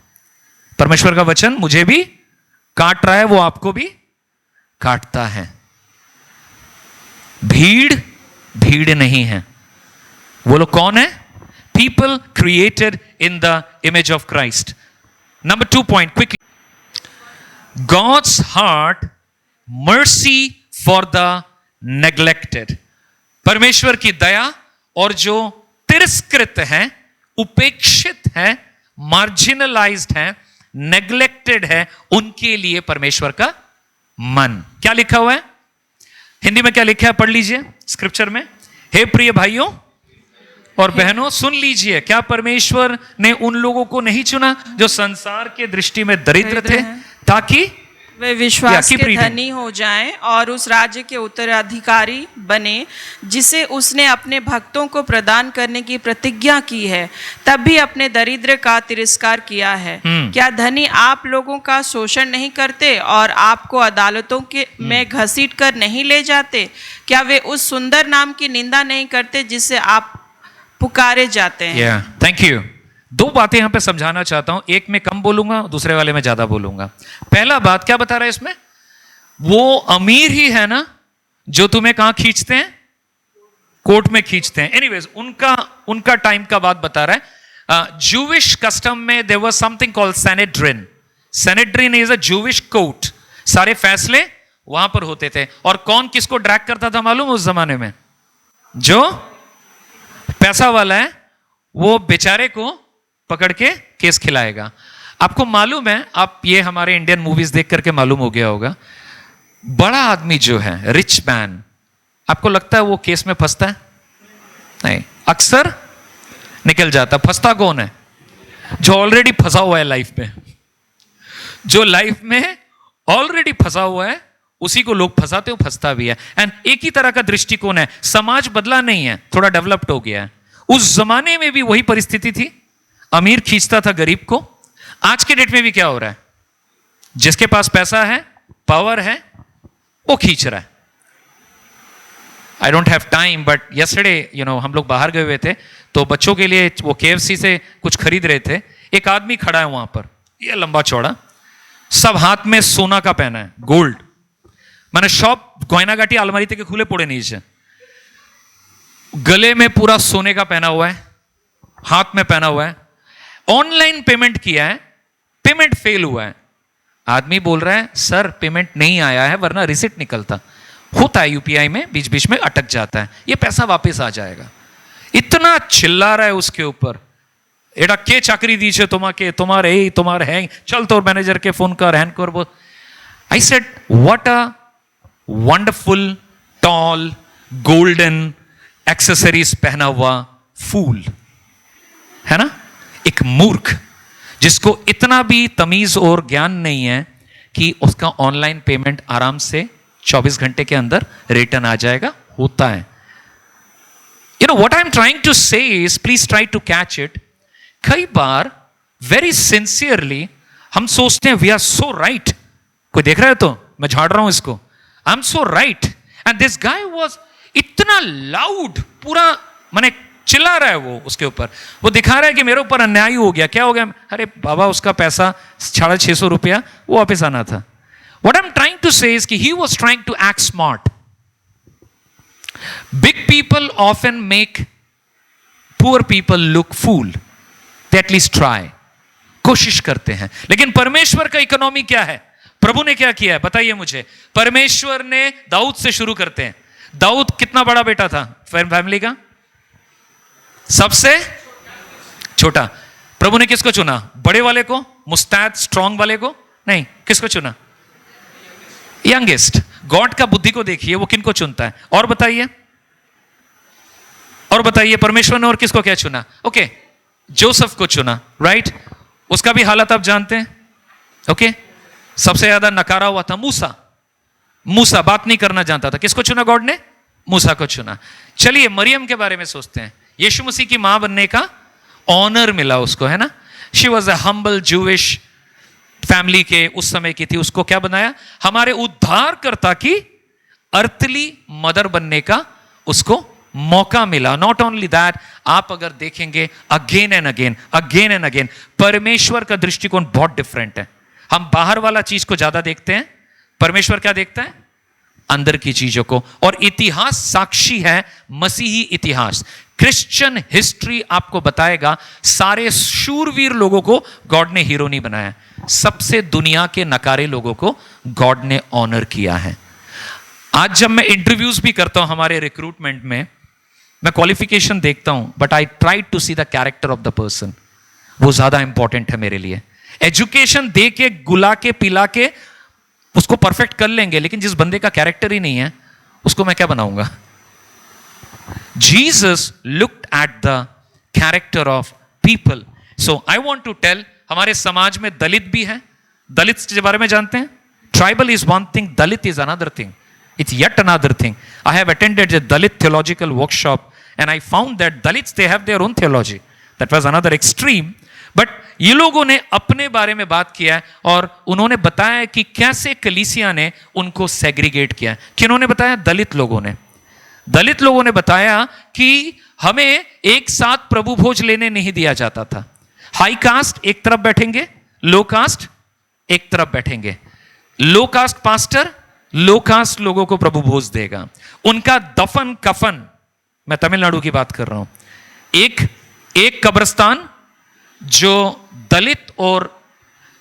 A: परमेश्वर का वचन मुझे भी काट रहा है, वो आपको भी काटता है। भीड़ भीड़ नहीं है। वो लोग कौन है? People created in the image of Christ. Number 2 point quickly, God's heart mercy for the neglected. परमेश्वर की दया और जो तिरस्कृत है, उपेक्षित है, मार्जिनलाइज्ड है, नेग्लेक्टेड है, उनके लिए परमेश्वर का मन। क्या लिखा हुआ है हिंदी में? क्या लिखा है? पढ़ लीजिए स्क्रिप्चर में। हे प्रिय भाइयों और बहनों, सुन लीजिए, क्या परमेश्वर ने उन लोगों को नहीं चुना जो संसार के दृष्टि में दरिद्र थे, ताकि
B: वे विश्वास के धनी हो जाएं और उस राज्य के उत्तराधिकारी बने जिसे उसने अपने भक्तों को प्रदान करने की प्रतिज्ञा की है। तब भी अपने दरिद्र का तिरस्कार किया है। क्या धनी आप लोगों का शोषण नहीं करते और आपको अदालतों के में घसीट कर नहीं ले जाते? क्या वे उस सुंदर नाम की निंदा नहीं करते जिससे आप पुकारे जाते हैं?
A: Thank you. 2 बातें यहां पे समझाना चाहता हूं, एक में कम बोलूंगा, दूसरे वाले में ज्यादा बोलूंगा। पहला बात क्या बता रहा है इसमें? वो अमीर ही है ना जो तुम्हें कहां खींचते हैं? कोर्ट में खींचते हैं। एनीवेज, उनका टाइम का बात बता रहा है। जूविश कस्टम में there was something called Sanhedrin. Sanhedrin is a Jewish court. सारे फैसले वहां पर होते थे। और कौन किसको ड्रैग करता था मालूम? उस जमाने में जो पैसा वाला है वो बेचारे को पकड़ के केस खिलाएगा। आपको मालूम है, आप ये हमारे इंडियन मूवीज देख करके मालूम हो गया होगा, बड़ा आदमी जो है, रिच मैन, आपको लगता है वो केस में फंसता है? नहीं, अक्सर निकल जाता। फंसता कौन है? जो ऑलरेडी फंसा हुआ है लाइफ में। जो लाइफ में ऑलरेडी फंसा हुआ है उसी को लोग फंसाते हो, फंसता भी है। एंड एक ही तरह का दृष्टिकोण है। समाज बदला नहीं है, थोड़ा डेवलप्ड हो गया है। उस जमाने में भी वही परिस्थिति थी, अमीर खींचता था गरीब को। आज के डेट में भी क्या हो रहा है? जिसके पास पैसा है, पावर है, वो खींच रहा है। आई don't have time, but yesterday हम लोग बाहर गए हुए थे, तो बच्चों के लिए वो KFC से कुछ खरीद रहे थे। एक आदमी खड़ा है वहां पर, ये लंबा चौड़ा, सब हाथ में सोना का पहना है, गोल्ड। मैंने शॉप गयनागाटी अलमारी के खुले पड़े नीचे, गले में पूरा सोने का पहना हुआ है, हाथ में पहना हुआ है। ऑनलाइन पेमेंट किया है, पेमेंट फेल हुआ है। आदमी बोल रहा है सर पेमेंट नहीं आया है, वरना रिसिप्ट निकलता। होता है UPI में, बीच बीच में अटक जाता है, ये पैसा वापस आ जाएगा। इतना चिल्ला रहा है उसके ऊपर, एडा के चाकरी दीजिए तुम्हारे है, चल तो मैनेजर के फोन कर, हैंड कर। वो I said what a wonderful tall golden accessories पहना हुआ फूल है ना, एक मूर्ख जिसको इतना भी तमीज और ज्ञान नहीं है कि उसका ऑनलाइन पेमेंट आराम से 24 घंटे के अंदर रिटर्न आ जाएगा। होता है। What I am trying to say is, please try to catch it. कई बार वेरी सिंसियरली हम सोचते हैं वी आर सो राइट। कोई देख रहा है तो मैं झाड़ रहा हूं इसको, I am so right. And this guy was इतना लाउड, पूरा माने चिल्ला रहा है वो उसके ऊपर, वो दिखा रहा है कि मेरे ऊपर अन्याय हो गया। क्या हो गया? अरे बाबा उसका पैसा 650 रुपया वो वापस आना था। What I'm trying to say is कि he was trying to act smart. Big people often make poor people look fool. They at least try. कोशिश करते हैं। लेकिन परमेश्वर का इकोनॉमी क्या है? प्रभु ने क्या किया है बताइए मुझे। परमेश्वर ने दाऊद से शुरू करते हैं। दाऊद कितना बड़ा बेटा था फैमिली का? सबसे छोटा। प्रभु ने किसको चुना? बड़े वाले को, मुस्तैद स्ट्रांग वाले को? नहीं, किसको चुना? यंगेस्ट। गॉड का बुद्धि को देखिए, वो किनको चुनता है। और बताइए परमेश्वर ने और किसको क्या चुना? ओके, जोसेफ को चुना, राइट? उसका भी हालत आप जानते हैं। ओके, सबसे ज्यादा नकारा हुआ था मूसा बात नहीं करना जानता था। किसको चुना गॉड ने? मूसा को चुना। चलिए मरियम के बारे में सोचते हैं। यीशु मसीह की मां बनने का ऑनर मिला उसको, है ना। She was a humble Jewish family के उस समय की थी। उसको क्या बनाया? हमारे उद्धारकर्ता की अर्थली मदर बनने का उसको मौका मिला। नॉट ओनली दैट, आप अगर देखेंगे अगेन एंड अगेन परमेश्वर का दृष्टिकोण बहुत डिफरेंट है। हम बाहर वाला चीज को ज्यादा देखते हैं, परमेश्वर क्या देखता है? अंदर की चीजों को। और इतिहास साक्षी है, मसीही इतिहास, क्रिश्चियन हिस्ट्री आपको बताएगा सारे शूरवीर लोगों को गॉड ने हीरो नहीं बनाया। सबसे दुनिया के नकारे लोगों को गॉड ने ऑनर किया है। आज जब मैं इंटरव्यूज भी करता हूं हमारे रिक्रूटमेंट में, मैं क्वालिफिकेशन देखता हूं, but I try to see the character of the person. वो ज्यादा इंपॉर्टेंट है मेरे लिए। एजुकेशन दे के, गुला के, पिला के उसको परफेक्ट कर लेंगे, लेकिन जिस बंदे का कैरेक्टर ही नहीं है उसको मैं क्या बनाऊंगा? Jesus looked at the character of people. So I want to tell, हमारे समाज में दलित भी है। दलित के बारे में जानते हैं? Tribal is one thing, Dalit is another thing. It's yet another thing. I have attended a Dalit theological workshop and I found that Dalits, they have their own theology. That was another extreme. But ये लोगों ने अपने बारे में बात किया है और उन्होंने बताया कि कैसे कलीसिया ने उनको सेग्रीगेट किया है. किन्होंने बताया? दलित लोगों ने. दलित लोगों ने बताया कि हमें एक साथ प्रभु भोज लेने नहीं दिया जाता था. हाई कास्ट एक तरफ बैठेंगे, लो कास्ट एक तरफ बैठेंगे. लो कास्ट पास्टर लो कास्ट लोगों को प्रभु भोज देगा. उनका दफन कफन, मैं तमिलनाडु की बात कर रहा हूं, एक कब्रिस्तान जो दलित और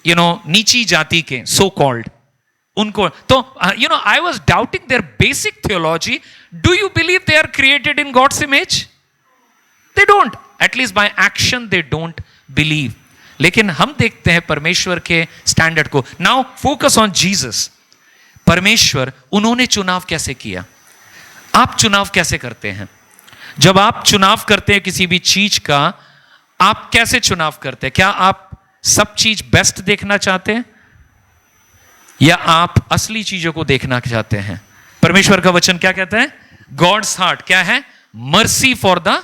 A: नीची जाति के सो कॉल्ड उनको, तो I was doubting their basic theology. Do you believe they are created in God's image? They don't. At least by action they don't believe. लेकिन हम देखते हैं परमेश्वर के स्टैंडर्ड को. Now focus on Jesus. परमेश्वर, उन्होंने चुनाव कैसे किया? आप चुनाव कैसे करते हैं? जब आप चुनाव करते हैं किसी भी चीज का, आप कैसे चुनाव करते हैं? क्या आप सब चीज बेस्ट देखना चाहते हैं या आप असली चीजों को देखना चाहते हैं? परमेश्वर का वचन क्या कहता है? गॉड्स हार्ट क्या है? Mercy for the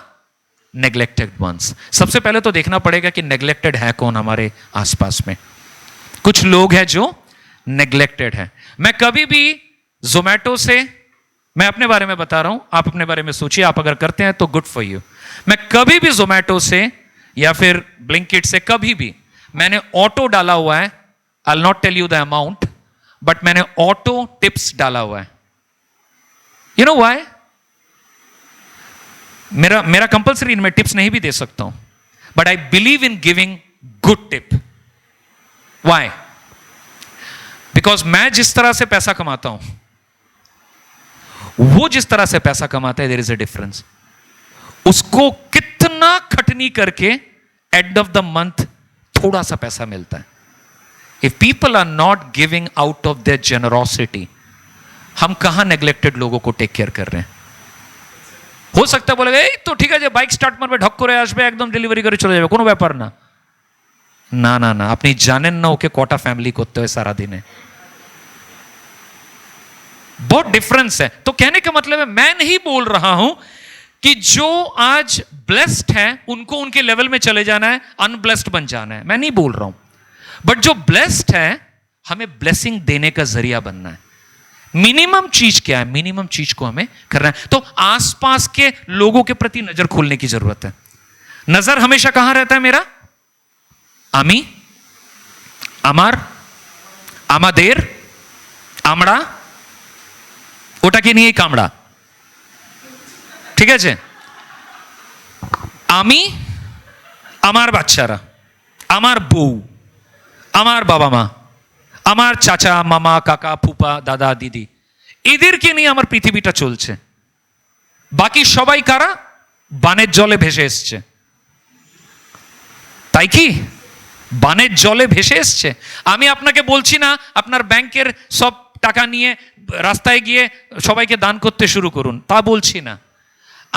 A: neglected ones. सबसे पहले तो देखना पड़ेगा कि नेग्लेक्टेड है कौन हमारे आसपास में। कुछ लोग हैं जो नेग्लेक्टेड है। मैं कभी भी जोमैटो से, मैं अपने बारे में बता रहा हूं, आप अपने बारे में सोचिए, आप अगर करते हैं तो गुड फॉर यू। मैं कभी भी जोमैटो से या फिर ब्लिंकिट से कभी भी मैंने ऑटो डाला हुआ है, I will not tell you the amount, but मैंने ऑटो टिप्स डाला हुआ है। You know why? मेरा कंपल्सरी मैं टिप्स नहीं भी दे सकता हूं, but I believe in giving good tip. Why? Because मैं जिस तरह से पैसा कमाता हूं, वो जिस तरह से पैसा कमाता है, देयर इज अ डिफरेंस। उसको कितना खटनी करके एंड ऑफ द मंथ थोड़ा सा पैसा मिलता है। If people are not giving out of their generosity, हम कहां नेग्लेक्टेड लोगों को टेक केयर कर रहे हैं। हो सकता है बोलेगा तो ठीक है, बाइक स्टार्ट मारबे ढक करे आसबे एकदम डिलीवरी करे चले जाবে, কোনো ব্যাপার না। না না না, আপনি জানেন না ওকে কটা ফ্যামিলি করতে হয় সারা দিনে। बहुत डिफरेंस है। तो कहने का मतलब है, मैं नहीं बोल रहा हूं कि जो आज ब्लेस्ड है उनको उनके लेवल में चले जाना है, अनब्लेस्ड बन जाना है, मैं नहीं बोल रहा हूं। बट जो ब्लेस्ड है, हमें ब्लेसिंग देने का जरिया बनना है। मिनिमम चीज क्या है? मिनिमम चीज को हमें करना है। तो आसपास के लोगों के प्रति नजर खोलने की जरूरत है। नजर हमेशा कहां रहता है मेरा? आमी, আমার, আমাদের, আমরা, ওটাকে নিয়েই কামড়া। ঠিক আছে? আমি, আমার বাচ্চারা, আমার বউ, আমার বাবা মা, আমার চাচা মামা কাকা ফুপা দাদা দিদি, এদেরকে নিয়ে আমার পৃথিবীটা চলছে। বাকি সবাই কারা? বানের জলে ভেসে এসছে। তাই কি? বানের জলে ভেসে এসছে। আমি আপনাকে বলছি না আপনার ব্যাংকের সব টাকা নিয়ে রাস্তায় গিয়ে সবাইকে দান করতে শুরু করুন, তা বলছি না।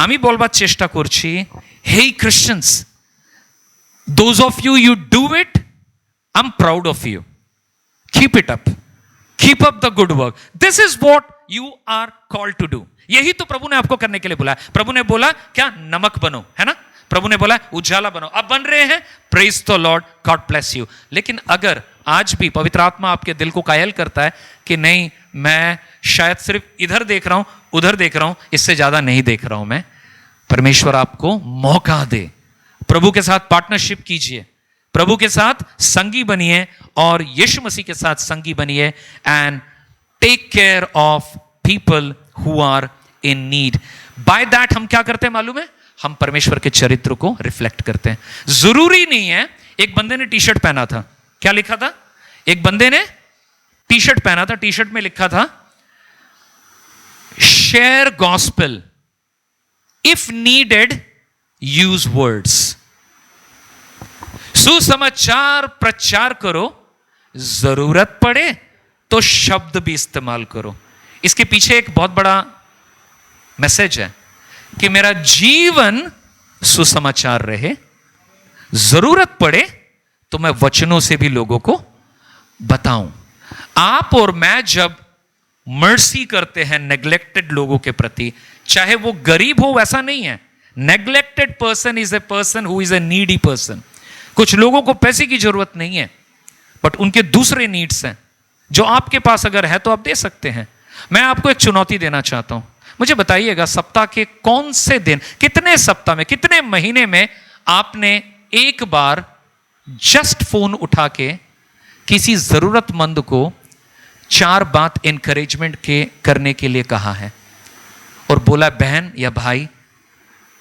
A: আমি বলবার চেষ্টা করছি, hey Christians, those of you you do it, I am proud of you. Keep it up, keep up the good work. This is what you are called to do. यही तो प्रभु ने आपको करने के लिए बोला। प्रभु ने बोला क्या? नमक बनो, है ना? प्रभु ने बोला उजाला बनो। अब बन रहे हैं, praise the Lord, God bless you. लेकिन अगर आज भी पवित्र आत्मा आपके दिल को कायल करता है कि नहीं, मैं शायद सिर्फ इधर देख रहा हूं, उधर देख रहा हूं, इससे ज्यादा नहीं देख रहा हूं मैं, परमेश्वर आपको मौका दे। प्रभु के साथ पार्टनरशिप कीजिए, प्रभु के साथ संगी बनिए और यीशु मसीह के साथ संगी बनिए, and take care of people who are in need. By that हम क्या करते हैं मालूम है? हम परमेश्वर के चरित्र को रिफ्लेक्ट करते हैं। जरूरी नहीं है, एक बंदे ने टी शर्ट पहना था, क्या लिखा था? एक बंदे ने टी शर्ट पहना था, टी शर्ट में लिखा था share gospel, if needed use words. सुसमाचार प्रचार करो, जरूरत पड़े तो शब्द भी इस्तेमाल करो। इसके पीछे एक बहुत बड़ा मैसेज है कि मेरा जीवन सुसमाचार रहे, जरूरत पड़े तो मैं वचनों से भी लोगों को बताऊं। आप और मैं जब मर्सी करते हैं नेग्लेक्टेड लोगों के प्रति, चाहे वो गरीब हो, वैसा नहीं है। Neglected person is a person who is a needy person. कुछ लोगों को पैसे की जरूरत नहीं है, बट उनके दूसरे नीड्स हैं जो आपके पास अगर है तो आप दे सकते हैं। मैं आपको एक चुनौती देना चाहता हूं। मुझे बताइएगा, सप्ताह के कौन से दिन, कितने सप्ताह में, कितने महीने में आपने एक बार जस्ट फोन उठा के किसी जरूरतमंद को 4 बात इंकरेजमेंट के करने के लिए कहा है और बोला, बहन या भाई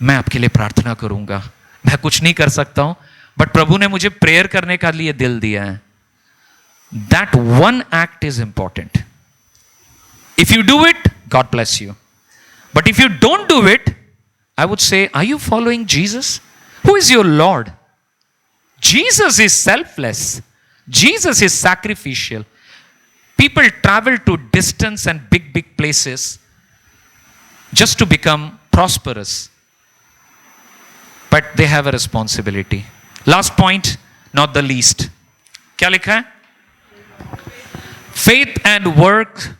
A: मैं आपके लिए प्रार्थना करूंगा, मैं कुछ नहीं कर सकता हूं बट प्रभु ने मुझे प्रेयर करने का लिए दिल दिया है। That one act is important. If you do it, God bless you. But if you don't do it, I would say, are you following Jesus? Who is your Lord? Jesus is selfless. Jesus is sacrificial. People travel to distance and big places just to become prosperous. But they have a responsibility. Last point, not the least. क्या लिखा है? Faith and work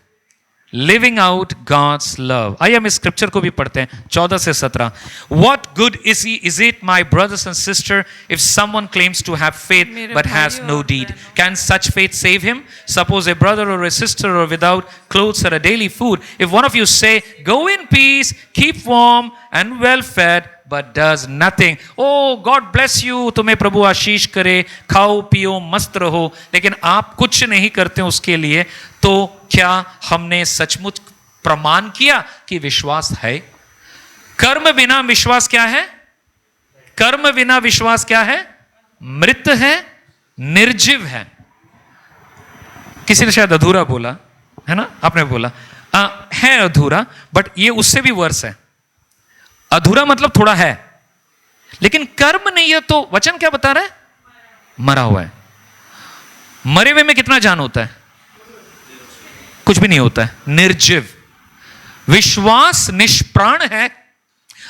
A: living out God's love. आइए हम इस स्क्रिप्चर को भी पढ़ते हैं 14 से 17। What good is it, my brothers and sister, if someone claims to have faith but has no deed? Can such faith save him? Suppose a brother or a sister are without clothes or a daily food. If one of you say, go in peace, keep warm and well fed, but does nothing, oh God bless you, तुम्हें प्रभु आशीष करे, खाओ पियो मस्त रहो, लेकिन आप कुछ नहीं करते उसके लिए, तो क्या हमने सचमुच प्रमाण किया कि विश्वास है? कर्म बिना विश्वास क्या है? कर्म बिना विश्वास क्या है? मृत है, निर्जीव है। किसी ने शायद अधूरा बोला है ना, आपने बोला है अधूरा, बट ये उससे भी वर्स है। अधूरा मतलब थोड़ा है, लेकिन कर्म नहीं है, तो वचन क्या बता रहा है? मरा हुआ है। मरे हुए में कितना जान होता है? कुछ भी नहीं होता है, निर्जीव। विश्वास निष्प्राण है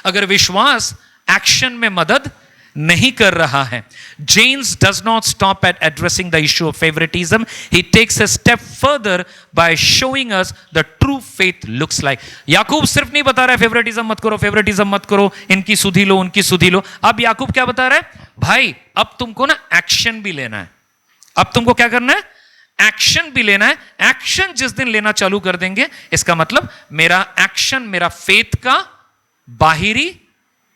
A: अगर विश्वास एक्शन में मदद नहीं कर रहा है। James does not stop at addressing the issue of favoritism. He takes a step further by showing us the true faith looks like. याकूब सिर्फ नहीं बता रहा है फेवरेटिज्म मत करो, फेवरेटिज्म मत करो, इनकी सुधी लो, उनकी सुधी लो। अब याकूब क्या बता रहा है? भाई अब तुमको ना एक्शन भी लेना है। अब तुमको क्या करना है? एक्शन भी लेना है। एक्शन जिस दिन लेना चालू कर देंगे, इसका मतलब मेरा एक्शन मेरा फेथ का बाहरी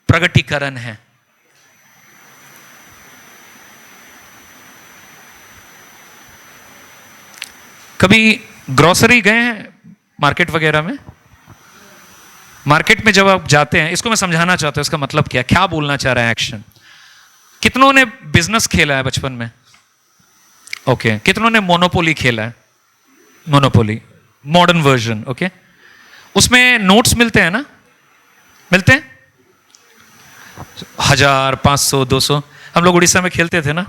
A: प्रगटीकरण है। कभी ग्रोसरी गए हैं मार्केट वगैरह में? मार्केट में जब आप जाते हैं, इसको मैं समझाना चाहता हूं, इसका मतलब क्या बोलना चाह रहा है एक्शन। कितनों ने बिजनेस खेला है बचपन में? ओके। कितनों ने मोनोपोली खेला है? Monopoly modern version. ओके। उसमें नोट्स मिलते हैं ना? मिलते हैं 1000, 500, 200। हम लोग उड़ीसा में खेलते थे ना,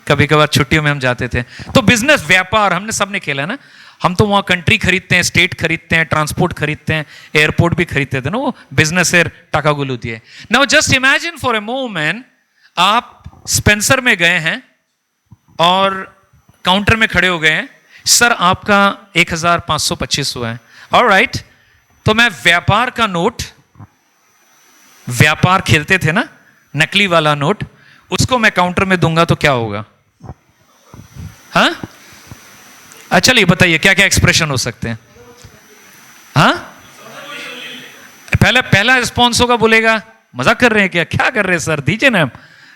A: कभी कभार छुट्टियों में हम जाते थे। तो बिजनेस, व्यापार हमने सबने खेला है ना। हम तो वहां कंट्री खरीदते हैं, स्टेट खरीदते हैं, ट्रांसपोर्ट खरीदते हैं, एयरपोर्ट भी खरीदते थे ना, वो बिजनेस एयर टाका गुलू दिए। Now just imagine for a moment, आप स्पेंसर में गए हैं और काउंटर में खड़े हो गए हैं, सर आपका 1525 है। ऑलराइट, तो मैं व्यापार का नोट, व्यापार खेलते थे ना, नकली वाला नोट, उसको मैं काउंटर में दूंगा तो क्या होगा? हाँ, चलिए बताइए क्या क्या एक्सप्रेशन हो सकते हैं? हाँ, पहला रिस्पॉन्स होगा, बोलेगा मजाक कर रहे हैं क्या, क्या कर रहे हैं सर, दीजिए ना।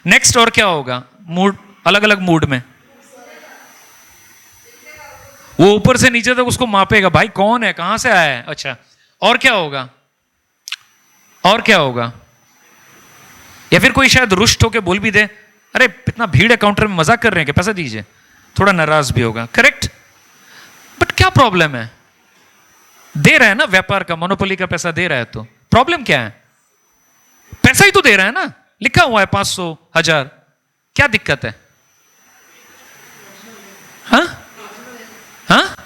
A: नेक्स्ट और क्या होगा? मूड, अलग अलग मूड में वो ऊपर से नीचे तक उसको मापेगा, भाई कौन है, कहां से आया है। अच्छा, और क्या होगा? और क्या होगा? या फिर कोई शायद रुष्ट होके बोल भी दे, अरे इतना भीड़ है काउंटर में, मजाक कर रहे हैं कि पैसा दीजिए। थोड़ा नाराज भी होगा, करेक्ट। बट क्या प्रॉब्लम है? दे रहा है ना, व्यापार का, मोनोपोली का पैसा दे रहा है, तो प्रॉब्लम क्या है? पैसा ही तो दे रहा है ना, लिखा हुआ है 500, 1000, क्या दिक्कत है? हाँ हाँ,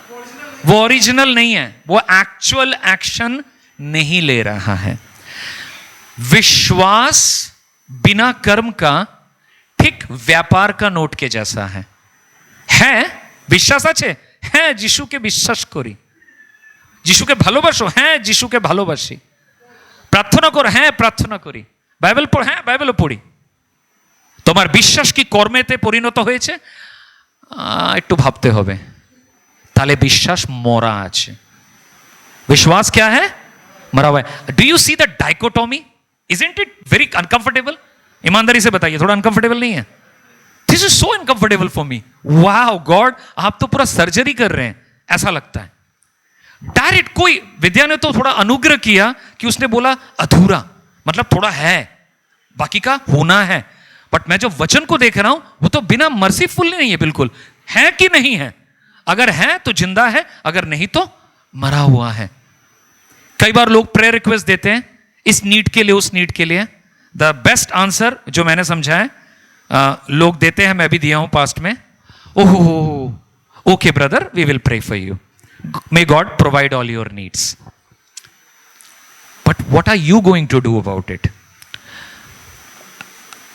A: वो ओरिजिनल नहीं है, वो एक्चुअल एक्शन नहीं ले रहा है। विश्वास बिना कर्म का ठीक व्यापार का नोट के जैसा है। বিশ্বাস আছে? হ্যাঁ, যিশুকে বিশ্বাস করি। যিশুকে ভালোবাসো? হ্যাঁ, যিশুকে ভালোবাসি। প্রার্থনা করো? হ্যাঁ, প্রার্থনা করি। বাইবেল পড়ো? হ্যাঁ, বাইবেলও পড়ি। তোমার বিশ্বাস কি কর্মেতে পরিণত হয়েছে? একটু ভাবতে হবে। তাহলে বিশ্বাস মরা আছে। विश्वास क्या है? मरा हुआ है। Do you see the dichotomy? Isn't it very uncomfortable? ईमानदारी से बताइए, थोड़ा अनकंफर्टेबल नहीं है? This is so uncomfortable for me. Wow, God, आप तो पूरा सर्जरी कर रहे हैं, ऐसा लगता है। डायरेक्ट कोई विद्या ने तो थोड़ा अनुग्रह किया कि उसने बोला अधूरा, मतलब थोड़ा है, बाकी का होना है। बट मैं जो वचन को देख रहा हूं वो तो बिना मर्सीफुल नहीं है, बिल्कुल है कि नहीं है? अगर है तो जिंदा है, अगर नहीं तो मरा हुआ है। कई बार लोग प्रेयर रिक्वेस्ट देते हैं, इस नीड के लिए, उस नीड के लिए। द बेस्ट आंसर जो मैंने समझा है, लोग देते हैं, मैं भी दिया हूं पास्ट में, ओहो okay brother, we will pray for you, may God provide all your needs. But what are you going to do about it?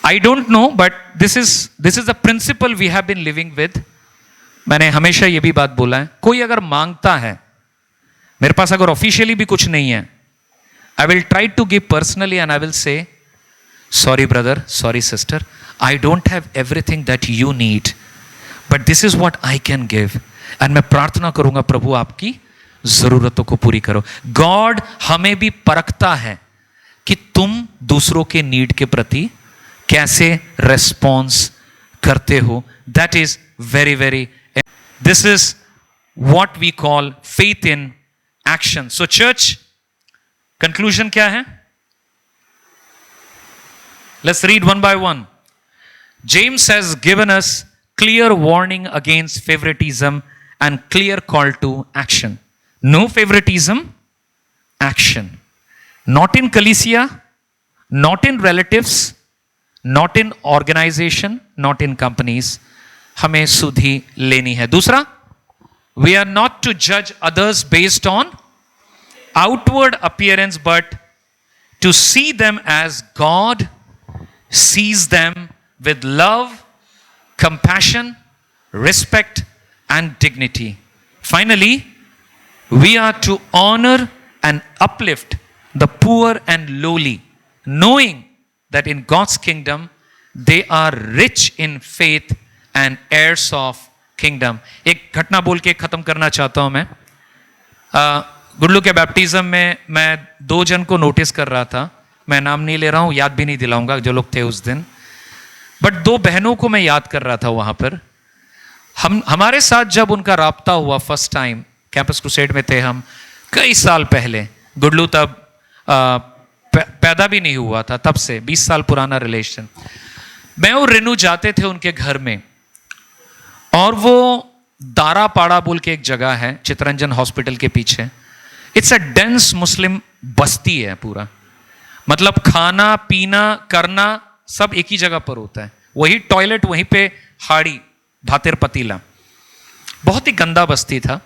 A: I don't know, but this is the principle we have been living with. मैंने हमेशा यह भी बात बोला है, कोई अगर मांगता है मेरे पास अगर ऑफिशियली भी कुछ नहीं है, I will try to give personally and I will say sorry brother, sorry sister, I don't have everything that you need, but this is what I can give. And मैं प्रार्थना करूंगा प्रभु आपकी जरूरतों को पूरी करो। गॉड हमें भी परखता है कि तुम दूसरों के नीड के प्रति कैसे रेस्पॉन्स करते हो। That is very very, this is what we call faith in action. So church, conclusion क्या है? Let's read one by one. James has given us clear warning against favoritism and clear call to action. No favoritism, action. Not in Ecclesia, not in relatives, not in organization, not in companies. हमें सुधि लेनी है। दूसरा, we are not to judge others based on outward appearance, but to see them as God sees them, with love, compassion, respect, and dignity. Finally, we are to honor and uplift the poor and lowly, knowing that in God's kingdom they are rich in faith and heirs of kingdom. एक घटना बोल के खत्म करना चाहता हूं मैं। गुडलू के बैप्टिज्म में मैं 2 जन को नोटिस कर रहा था, मैं नाम नहीं ले रहा हूं, याद भी नहीं दिलाऊंगा जो लोग थे उस दिन, बट 2 बहनों को मैं याद कर रहा था वहां पर। हमारे साथ जब उनका राब्ता हुआ फर्स्ट टाइम, कैंपस क्रूसेड में थे हम कई साल पहले, गुडलू तब पैदा भी नहीं हुआ था, तब से 20 साल पुराना रिलेशन। मैं और रेनू जाते थे उनके घर में, और वो दारापाड़ा बोल के एक जगह है चितरंजन हॉस्पिटल के पीछे। इट्स अ डेंस मुस्लिम बस्ती है पूरा, मतलब खाना पीना करना सब एक ही जगह पर होता है, वही टॉयलेट, वहीं पे हाड़ी भातेर पतीला। बहुत ही गंदा बस्ती था।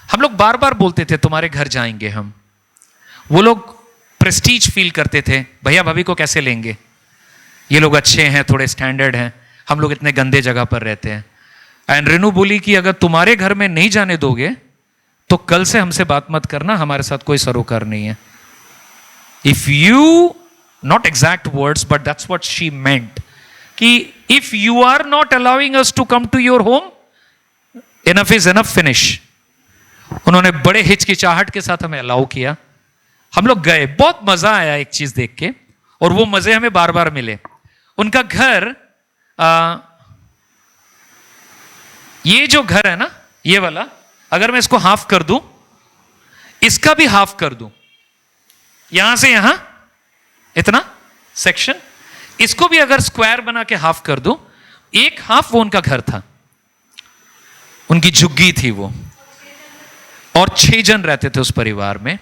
A: हम लोग बार बार बोलते थे तुम्हारे घर जाएंगे हम। वो लोग प्रेस्टीज फील करते थे, भैया भाभी को कैसे लेंगे, ये लोग अच्छे हैं, थोड़े स्टैंडर्ड हैं, हम लोग इतने गंदे जगह पर रहते हैं। एंड रेनू बोली कि अगर तुम्हारे घर में नहीं जाने दोगे तो कल से हमसे बात मत करना, हमारे साथ कोई सरोकार नहीं है। If you, not exact words, but that's what she meant, कि if you are not allowing us to come to your home, enough is enough, finish। उन्होंने बड़े हिचकिचाहट के साथ हमें अलाउ किया, हम लोग गए, बहुत मजा आया एक चीज देख के, और वो मजे हमें बार बार मिले। उनका घर, ये जो घर है ना, ये वाला, अगर मैं इसको हाफ कर दूं, इसका भी हाफ कर दूं, यहां से यहां इतना सेक्शन, इसको भी अगर स्क्वायर बना के हाफ कर दो, एक हाफ वो उनका घर था, उनकी झुग्गी थी वो, और 6 जन रहते थे उस परिवार में।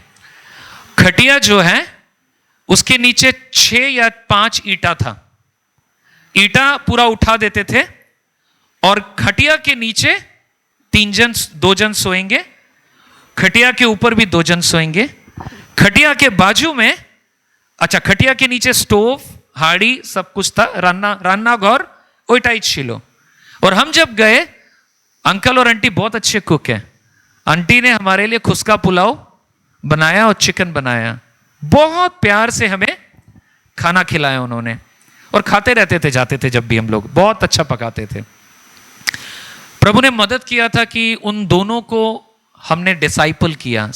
A: खटिया जो है उसके नीचे 6 या 5 ईंटा था, ईंटा पूरा उठा देते थे, और खटिया के नीचे 2 जन सोएंगे, खटिया के ऊपर भी 2 जन सोएंगे, खटिया के बाजू में, अच्छा खटिया के नीचे स्टोव, हाड़ी, सब कुछ था, रान्ना घर ओइटाई छिलो। और हम जब गए, अंकल और आंटी बहुत अच्छे कुक हैं, आंटी ने हमारे लिए खुसका पुलाव बनाया और चिकन बनाया, बहुत प्यार से हमें खाना खिलाया उन्होंने, और खाते रहते थे जाते थे जब भी हम लोग, बहुत अच्छा पकाते थे। प्रभु ने मदद किया था कि उन दोनों को हमने डिसाइपल किया,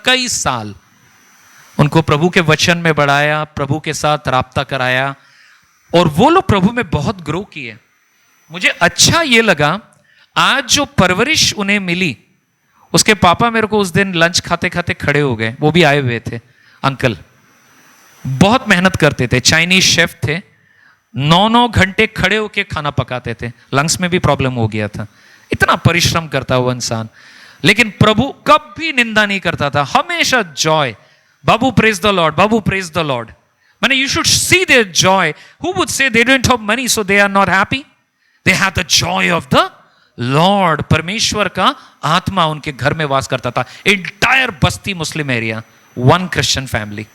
A: कई साल उनको प्रभु के वचन में बढ़ाया, प्रभु के साथ राब्ता कराया, और वो लोग प्रभु में बहुत ग्रो किए। मुझे अच्छा ये लगा, आज जो परवरिश उन्हें मिली, उसके पापा मेरे को उस दिन लंच खाते खाते खड़े हो गए, वो भी आए हुए थे अंकल, बहुत मेहनत करते थे, चाइनीज शेफ थे, 9-9 घंटे खड़े होके खाना पकाते थे, लंग्स में भी प्रॉब्लम हो गया था, इतना परिश्रम करता हुआ इंसान, लेकिन प्रभु कभी निंदा नहीं करता था, हमेशा जॉय। बाबू प्रेज द लॉर्ड, बाबू प्रेज द लॉर्ड। मैंने you should see their joy. Who would say they don't have money so they are not happy? They have the joy of the Lord. परमेश्वर का आत्मा उनके घर में वास करता था। Entire Basti Muslim area, 1 Christian family,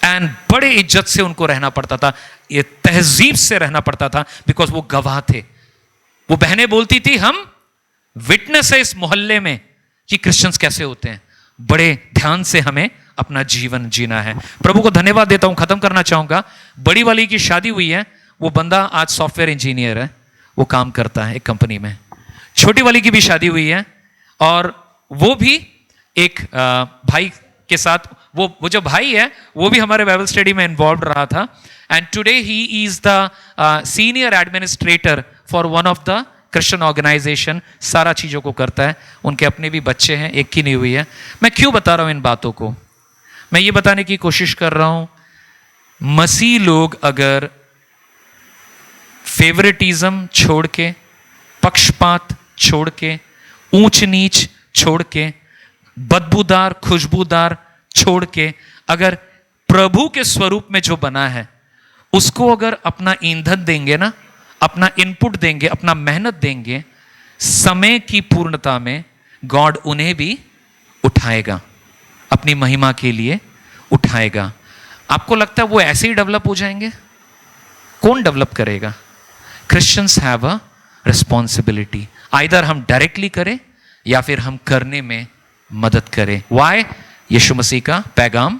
A: and बड़े इज्जत से उनको रहना पड़ता था, ये तहजीब से रहना पड़ता था, बिकॉज वो गवाह थे। वो बहनें बोलती थी हम विटनेस है इस मोहल्ले में कि क्रिश्चियंस कैसे होते हैं। बड़े ध्यान से हमें अपना जीवन जीना है। प्रभु को धन्यवाद देता हूं। खत्म करना चाहूंगा। बड़ी वाली की शादी हुई है, वो बंदा आज सॉफ्टवेयर इंजीनियर है, वो काम करता है एक कंपनी में। छोटी वाली की भी शादी हुई है और वो भी एक भाई के साथ, वो जो भाई है वो भी हमारे बाइबल स्टडी में इन्वॉल्व रहा था। And today he is the senior administrator for one of the Christian organization. सारा चीजों को करता है। उनके अपने भी बच्चे हैं, एक की नहीं हुई है। मैं क्यों बता रहा हूं इन बातों को? मैं ये बताने की कोशिश कर रहा हूं, मसीह लोग अगर फेवरेटिज्म छोड़ के, पक्षपात छोड़ के, ऊंच नीच छोड़ के, बदबूदार खुशबूदार छोड़ के, अगर प्रभु के स्वरूप में जो बना है उसको अगर अपना ईंधन देंगे ना, अपना इनपुट देंगे, अपना मेहनत देंगे, समय की पूर्णता में गॉड उन्हें भी उठाएगा, अपनी महिमा के लिए उठाएगा। आपको लगता है वो ऐसे ही डेवलप हो जाएंगे? कौन डेवलप करेगा? Christians have a responsibility. Either हम डायरेक्टली करें या फिर हम करने में मदद करें। वाई? यीशु मसीह का पैगाम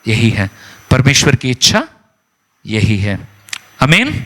A: यही है, परमेश्वर की इच्छा यही है। आमीन।